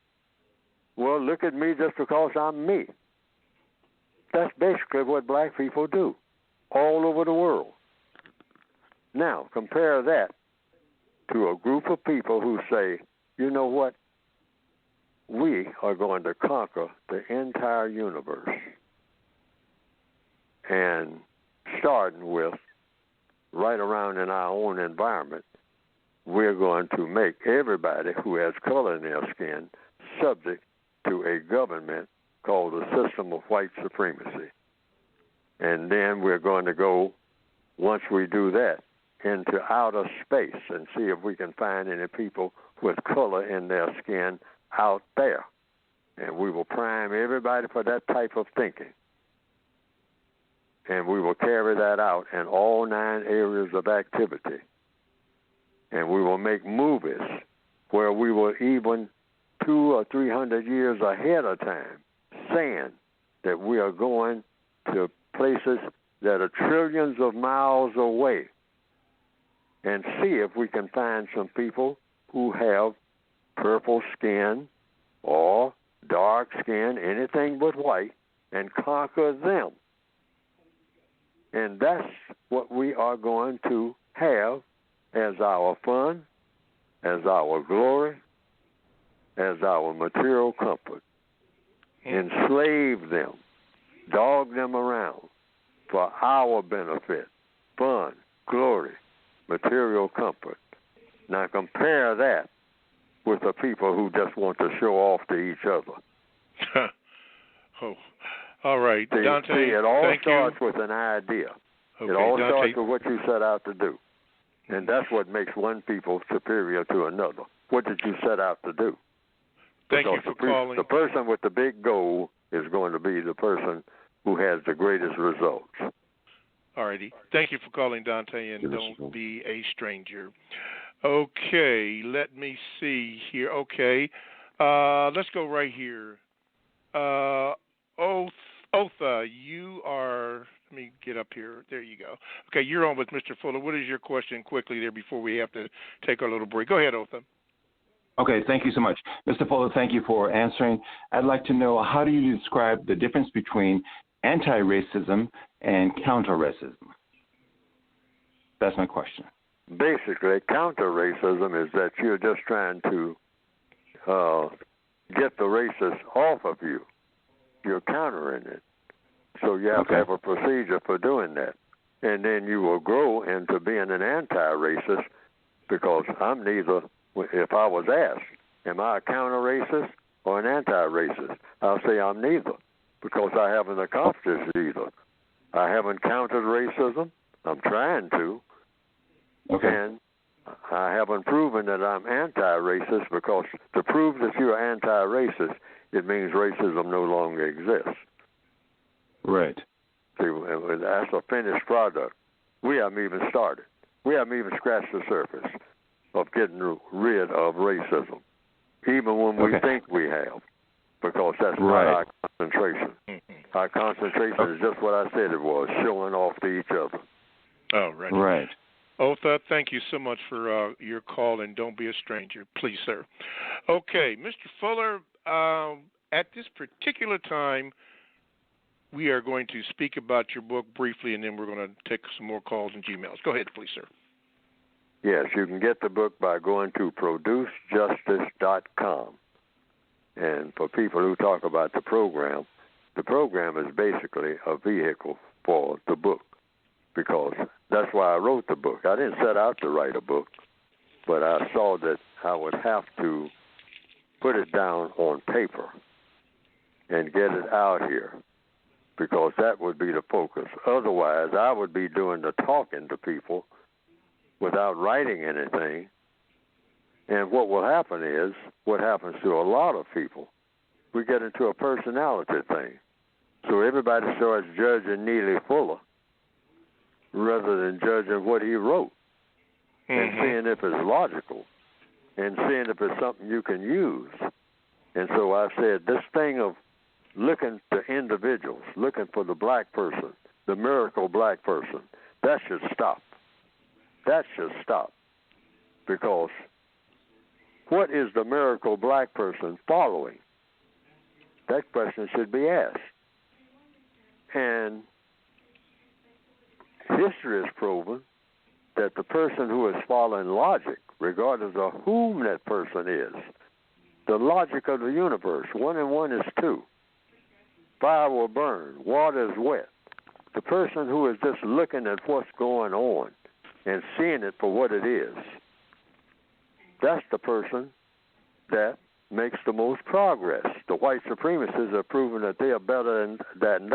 Well, look at me just because I'm me. That's basically what black people do all over the world. Now, compare that to a group of people who say, you know what? We are going to conquer the entire universe. And starting with right around in our own environment, we're going to make everybody who has color in their skin subject to a government called the system of white supremacy. And then we're going to go, once we do that, into outer space and see if we can find any people with color in their skin out there. And we will prime everybody for that type of thinking. And we will carry that out in all 9 areas of activity. And we will make movies where we were even 200 or 300 years ahead of time, saying that we are going to places that are trillions of miles away, and see if we can find some people who have purple skin or dark skin, anything but white, and conquer them. And that's what we are going to have as our fun, as our glory, as our material comfort. Enslave them, dog them around for our benefit, fun, glory, material comfort. Now compare that with the people who just want to show off to each other. Oh, all right. Dante, see, it all starts with an idea. Okay, it all Dante, starts with what you set out to do. And that's what makes one people superior to another. What did you set out to do? Thank you for calling. The person with the big goal is going to be the person who has the greatest results. All righty. Thank you for calling, Dante, and don't be a stranger. Okay, let me see here. Okay, let's go right here. Otha, you are, let me get up here. There you go. Okay, you're on with Mr. Fuller. What is your question quickly there before we have to take our little break? Go ahead, Otha. Okay, thank you so much. Mr. Fuller, thank you for answering. I'd like to know, how do you describe the difference between anti-racism and counter-racism? That's my question. Basically, counter-racism is that you're just trying to get the racist off of you. You're countering it. So you have to have a procedure for doing that. And then you will grow into being an anti-racist, because I'm neither. If I was asked, am I a counter-racist or an anti-racist? I'll say I'm neither, because I haven't accomplished either. I haven't countered racism. I'm trying to. Okay. And I haven't proven that I'm anti-racist, because to prove that you're anti-racist, it means racism no longer exists. Right. See, that's a finished product. We haven't even started. We haven't even scratched the surface of getting rid of racism, even when we think we have, because that's not our concentration. Our concentration is just what I said it was, showing off to each other. Oh, right. Right. Otha, thank you so much for your call, and don't be a stranger, please, sir. Okay, Mr. Fuller, at this particular time, we are going to speak about your book briefly, and then we're going to take some more calls and Gmails. Go ahead, please, sir. Yes, you can get the book by going to producejustice.com. And for people who talk about the program is basically a vehicle for the book, because that's why I wrote the book. I didn't set out to write a book, but I saw that I would have to put it down on paper and get it out here, because that would be the focus. Otherwise, I would be doing the talking to people without writing anything. And what will happen is, what happens to a lot of people, we get into a personality thing. So everybody starts judging Neely Fuller rather than judging what he wrote, and seeing if it's logical, and seeing if it's something you can use. And so I said, this thing of looking to individuals, looking for the black person, the miracle black person, that should stop. That should stop. Because what is the miracle black person following? That question should be asked. And history has proven that the person who is following logic, regardless of whom that person is, the logic of the universe, 1 and 1 is 2. Fire will burn, water is wet. The person who is just looking at what's going on and seeing it for what it is, that's the person that makes the most progress. The white supremacists have proven that they are better than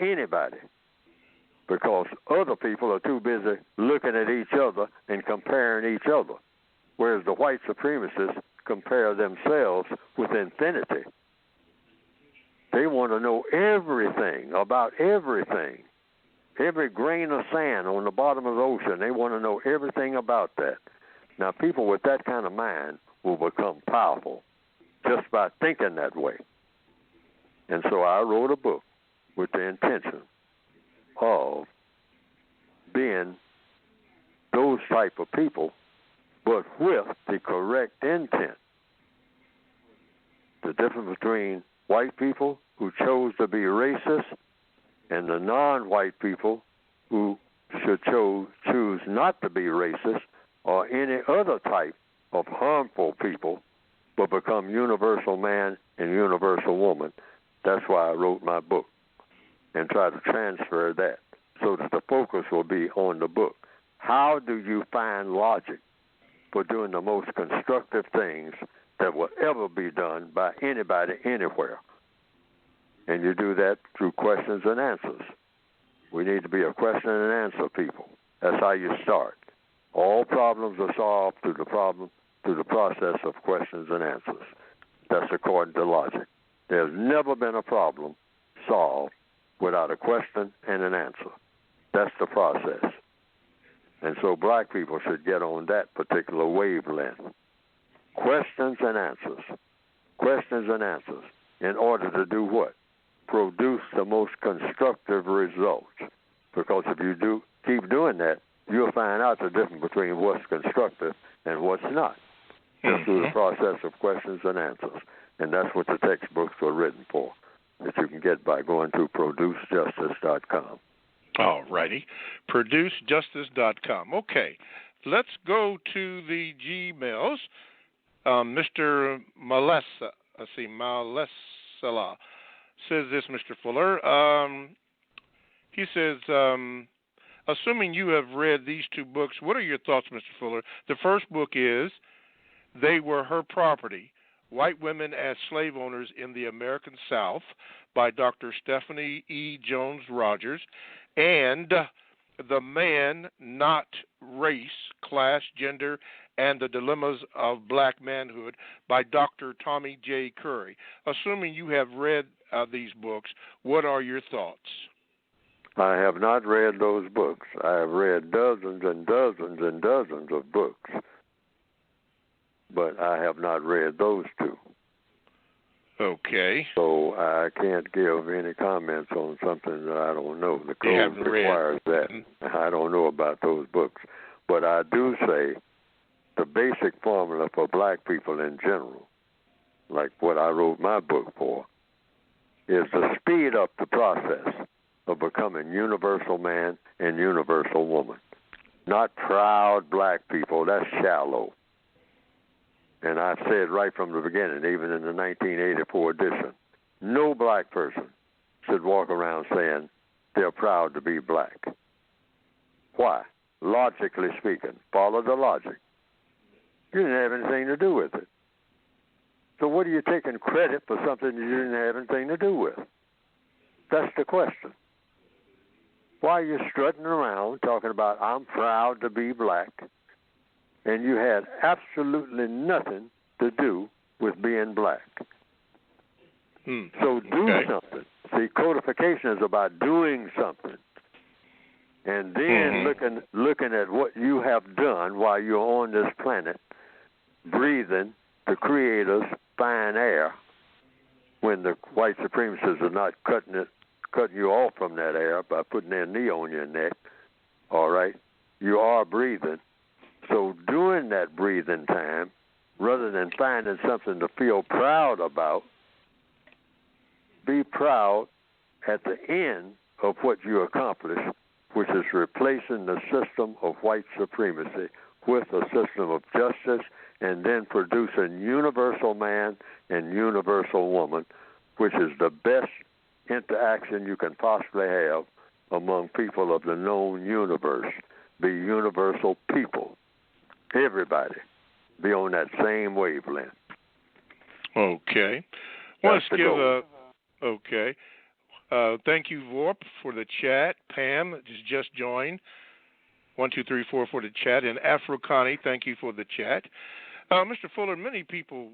anybody, because other people are too busy looking at each other and comparing each other, whereas the white supremacists compare themselves with infinity. They want to know everything about everything. Every grain of sand on the bottom of the ocean, they want to know everything about that. Now, people with that kind of mind will become powerful just by thinking that way. And so I wrote a book with the intention of being those type of people, but with the correct intent. The difference between white people who chose to be racist and the non-white people who should choose not to be racist or any other type of harmful people, but become universal man and universal woman. That's why I wrote my book and try to transfer that so that the focus will be on the book. How do you find logic for doing the most constructive things that will ever be done by anybody anywhere? And you do that through questions and answers. We need to be a question and answer people. That's how you start. All problems are solved through the process of questions and answers. That's according to logic. There's never been a problem solved without a question and an answer. That's the process. And so black people should get on that particular wavelength. Questions and answers. Questions and answers. In order to do what? Produce the most constructive results. Because if you keep doing that, you'll find out the difference between what's constructive and what's not. Just through the process of questions and answers. And that's what the textbooks are written for, that you can get by going to producejustice.com. All righty. Producejustice.com. Okay. Let's go to the Gmails. Mr. Malessa, Malessala says this, Mr. Fuller. He says, assuming you have read these two books, what are your thoughts, Mr. Fuller? The first book is They Were Her Property, White Women as Slave Owners in the American South by Dr. Stephanie E. Jones Rogers, and The Man, Not Race, Class, Gender, and the Dilemmas of Black Manhood by Dr. Tommy J. Curry. Assuming you have read these books, what are your thoughts? I have not read those books. I have read dozens and dozens and dozens of books, but I have not read those two. Okay. So I can't give any comments on something that I don't know. The code requires that. I don't know about those books. But I do say the basic formula for black people in general, like what I wrote my book for, is to speed up the process of becoming universal man and universal woman. Not proud black people. That's shallow. And I've said right from the beginning, even in the 1984 edition, no black person should walk around saying they're proud to be black. Why? Logically speaking, follow the logic. You didn't have anything to do with it. So what are you taking credit for something you didn't have anything to do with? That's the question. Why are you strutting around talking about I'm proud to be black, and you had absolutely nothing to do with being black? So do something. See, codification is about doing something. And then looking at what you have done while you're on this planet, breathing the Creator's fine air, when the white supremacists are not cutting you off from that air by putting their knee on your neck, all right? You are breathing. So during that breathing time, rather than finding something to feel proud about, be proud at the end of what you accomplish, which is replacing the system of white supremacy with a system of justice, and then producing universal man and universal woman, which is the best interaction you can possibly have among people of the known universe. Be universal people. Everybody be on that same wavelength. Okay. Let's give okay. Thank you, Vorp, for the chat. Pam has just joined. 1, 2, 3, 4 for the chat. And Afrokani, thank you for the chat. Mr. Fuller, many people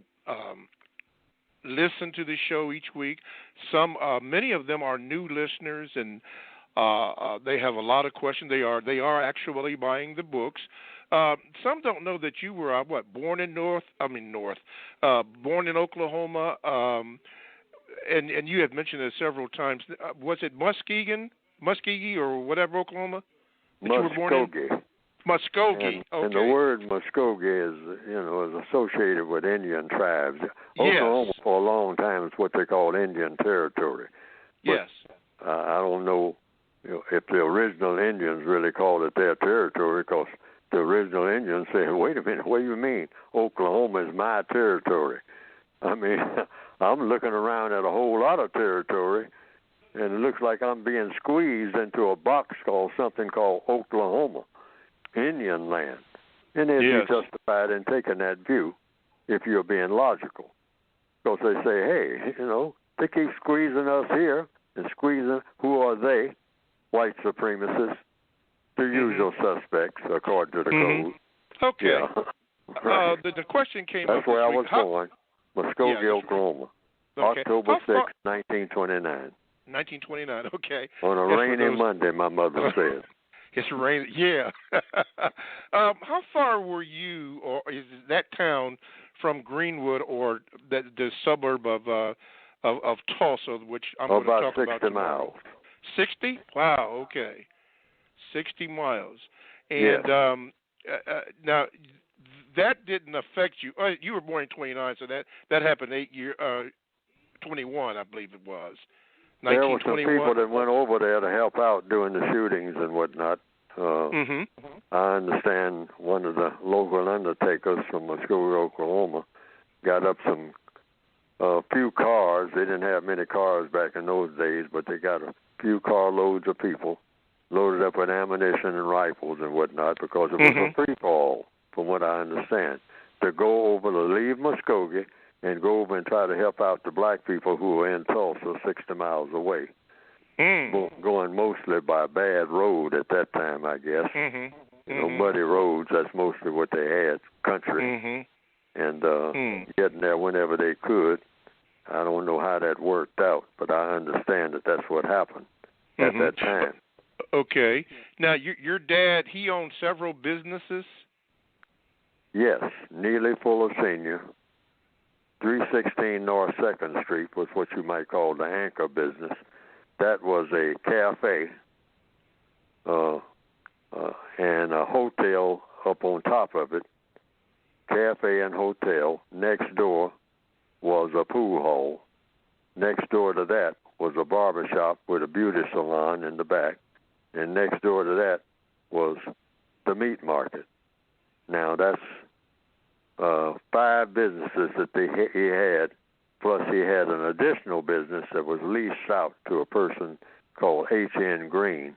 listen to the show each week. Many of them are new listeners, and they have a lot of questions. They are actually buying the books. Some don't know that you were born in born in Oklahoma, and you have mentioned it several times. Was it Muskogee, or whatever, Oklahoma? That you were born in? Muskogee. Okay. And the word Muskogee is associated with Indian tribes. Oklahoma for a long time is what they call Indian territory. But, yes. I don't know, if the original Indians really called it their territory, because the original Indians said, "Wait a minute, what do you mean? Oklahoma is my territory." I mean, I'm looking around at a whole lot of territory, and it looks like I'm being squeezed into a box called Oklahoma, Indian land. And they'd be justified in taking that view if you're being logical. Because they say, hey, they keep squeezing us here and squeezing, who are they? White supremacists, the usual suspects, according to the code. Okay. Yeah. Right. The question came That's up. That's where I was born, Muskogee, Oklahoma, October 6, 1929. 1929, okay. On a rainy Monday, my mother said. It's raining, yeah. How far were you, or is that town, from Greenwood, or the suburb of Tulsa, which I'm going to talk about? About 60 miles. 60? Wow, okay. 60 miles. And now, that didn't affect you. You were born in 29, so that happened 21, I believe it was. There were some people that went over there to help out doing the shootings and whatnot. I understand one of the local undertakers from Muskogee, Oklahoma, got up a few cars. They didn't have many cars back in those days, but they got a few carloads of people loaded up with ammunition and rifles and whatnot, because it was a free-for-all, from what I understand, to go over, to leave Muskogee and go over and try to help out the black people who were in Tulsa, 60 miles away, going mostly by a bad road at that time, I guess. Muddy roads, that's mostly what they had, country, and getting there whenever they could. I don't know how that worked out, but I understand that that's what happened at that time. Okay. Now, your dad, he owned several businesses? Yes. Neely Fuller Sr., 316 North 2nd Street was what you might call the anchor business. That was a cafe and a hotel up on top of it. Cafe and hotel. Next door was a pool hall. Next door to that was a barber shop with a beauty salon in the back. And next door to that was the meat market. Now, that's 5 businesses that he had, plus he had an additional business that was leased out to a person called H.N. Green,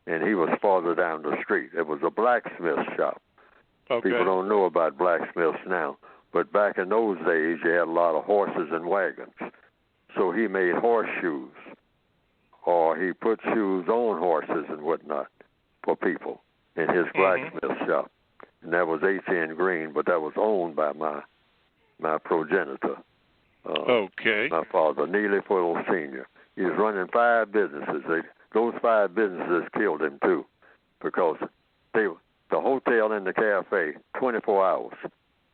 and he was farther down the street. It was a blacksmith shop. Okay. People don't know about blacksmiths now, but back in those days, you had a lot of horses and wagons. So he made horseshoes, or he put shoes on horses and whatnot for people in his blacksmith shop. And that was H.N. Green, but that was owned by my progenitor. My father, Neely Fuller Sr. He was running 5 businesses. Those 5 businesses killed him, too, because the hotel and the cafe, 24 hours.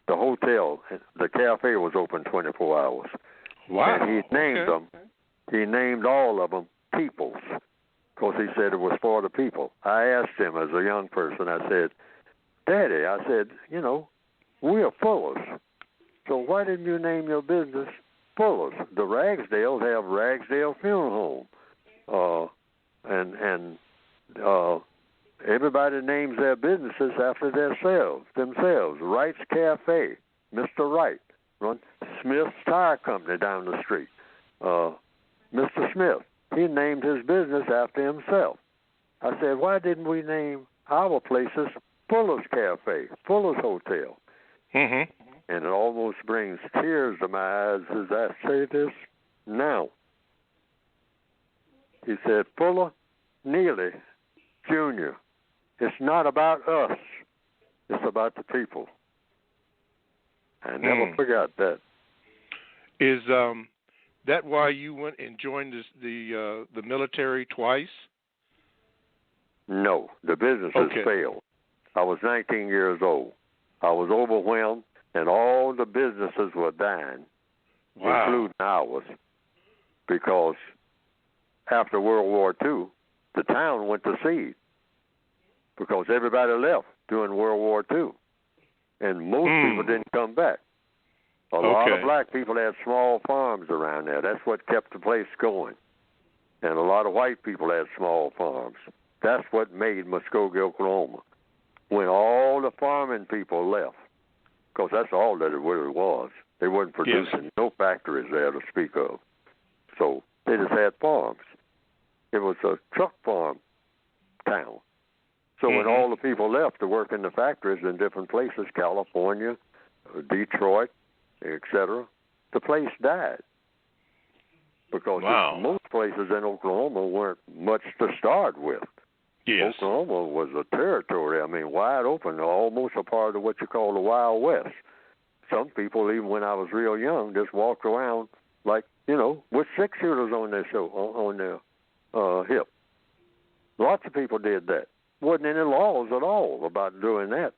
The hotel, the cafe was open 24 hours. Wow. And he named them. He named all of them Peoples, because he said it was for the people. I asked him as a young person, I said, Daddy, I said, we're Fullers. So why didn't you name your business Fullers? The Ragsdales have Ragsdale Funeral Home. And everybody names their businesses after themselves. Wright's Cafe, Mr. Wright. Run Smith's Tire Company down the street. Mr. Smith, he named his business after himself. I said, why didn't we name our places Fuller's Cafe, Fuller's Hotel? And it almost brings tears to my eyes as I say this now. He said, Fuller, Neely, Jr., it's not about us. It's about the people. I never forgot that. Is that why you went and joined the military twice? No, the businesses failed. I was 19 years old. I was overwhelmed, and all the businesses were dying, including ours, because after World War II, the town went to seed because everybody left during World War II, and most people didn't come back. A lot of black people had small farms around there. That's what kept the place going. And a lot of white people had small farms. That's what made Muskogee, Oklahoma. When all the farming people left, because that's all that it really was. They weren't producing no factories there to speak of. So they just had farms. It was a truck farm town. So when all the people left to work in the factories in different places, California, Detroit, etc., the place died. Because most places in Oklahoma weren't much to start with. Yes. Oklahoma was a territory, wide open, almost a part of what you call the Wild West. Some people, even when I was real young, just walked around like, with six-shooters on their hip. Lots of people did that. Wasn't any laws at all about doing that.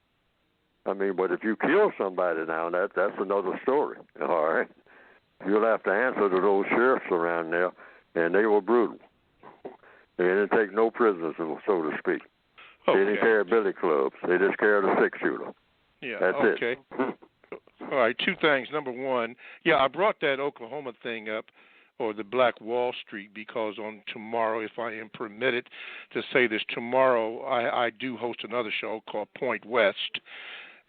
But if you kill somebody now, that's another story, all right? You'll have to answer to those sheriffs around there, and they were brutal. They didn't take no prisoners, so to speak. They didn't carry billy clubs. They just carried a six-shooter. Yeah, that's it. All right, two things. Number one, I brought that Oklahoma thing up, or the Black Wall Street, because on tomorrow, if I am permitted to say this, tomorrow I do host another show called Point West.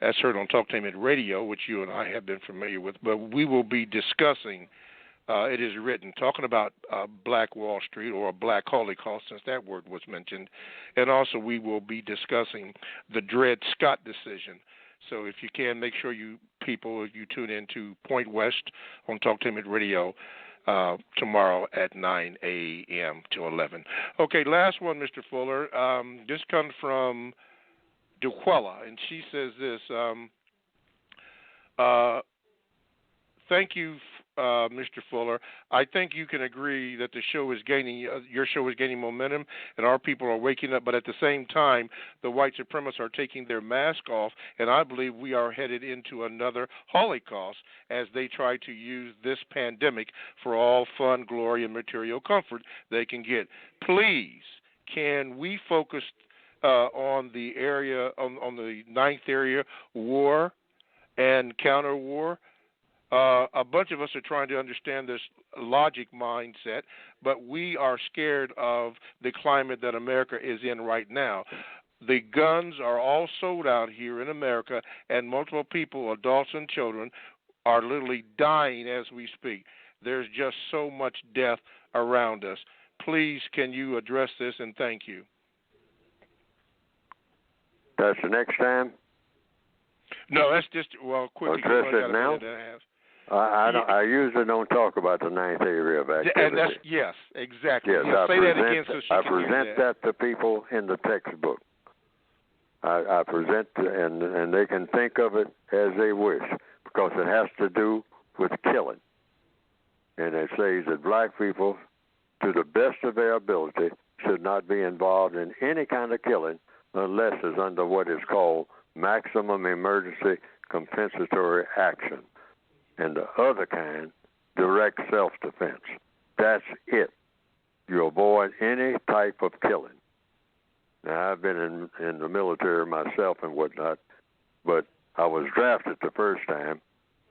That's heard on Talk Entertainment Radio, which you and I have been familiar with. But we will be discussing, it is written, talking about Black Wall Street or a Black Holocaust, since that word was mentioned. And also we will be discussing the Dred Scott decision. So if you can, make sure you tune in to Point West on Talk Entertainment Radio tomorrow at 9 a.m. to 11. Okay, last one, Mr. Fuller. This comes from DeQuella, and she says this, thank you, Mr. Fuller. I think you can agree that your show is gaining momentum, and our people are waking up, but at the same time, the white supremacists are taking their mask off, and I believe we are headed into another Holocaust as they try to use this pandemic for all fun, glory, and material comfort they can get. Please, can we focus on the area, on the ninth area, war and counter war? A bunch of us are trying to understand this logic mindset, but we are scared of the climate that America is in right now. The guns are all sold out here in America, and multiple people, adults and children, are literally dying as we speak. There's just so much death around us. Please, can you address this, and thank you. That's the next time? No, that's just, quickly. Address it now? I usually don't talk about the ninth area of activity. And that's, yes, exactly. Yes, say that again so she I can present hear that to people in the textbook. I present, and they can think of it as they wish, because it has to do with killing. And it says that black people, to the best of their ability, should not be involved in any kind of killing unless it's under what is called maximum emergency compensatory action. And the other kind, direct self-defense. That's it. You avoid any type of killing. Now, I've been in the military myself and whatnot, but I was drafted the first time,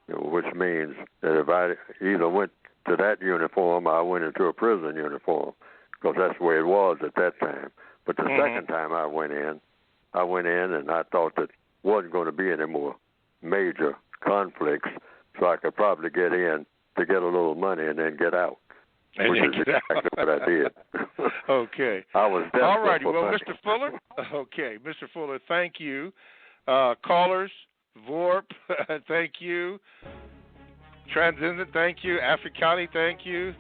which means that if I either went to that uniform, I went into a prison uniform, because that's the way it was at that time. But the second time I went in and I thought that wasn't going to be any more major conflicts, so I could probably get in to get a little money and then get out. Which is exactly what I did. Okay. I was desperate. All righty. for Well, money. Mr. Fuller. Okay, Mr. Fuller, thank you. Callers, VORP, thank you. Transcendent, thank you. Africani, thank you.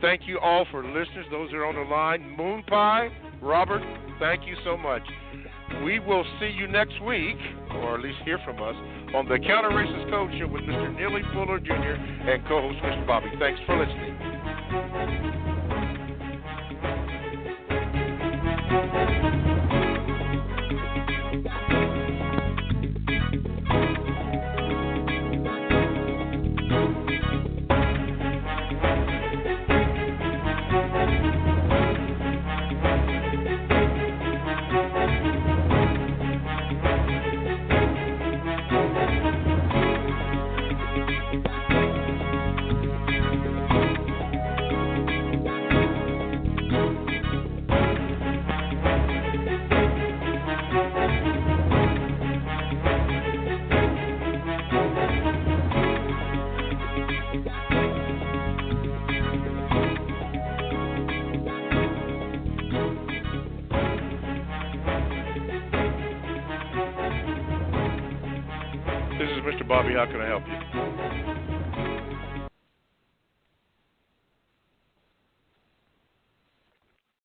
Thank you all for listeners, those who are on the line. Moon Pie, Robert, thank you so much. We will see you next week, or at least hear from us, on the Counter Racist Code Show with Mr. Neely Fuller Jr. and co-host Mr. Bobby. Thanks for listening. This is Mr. Bobby. How can I help you?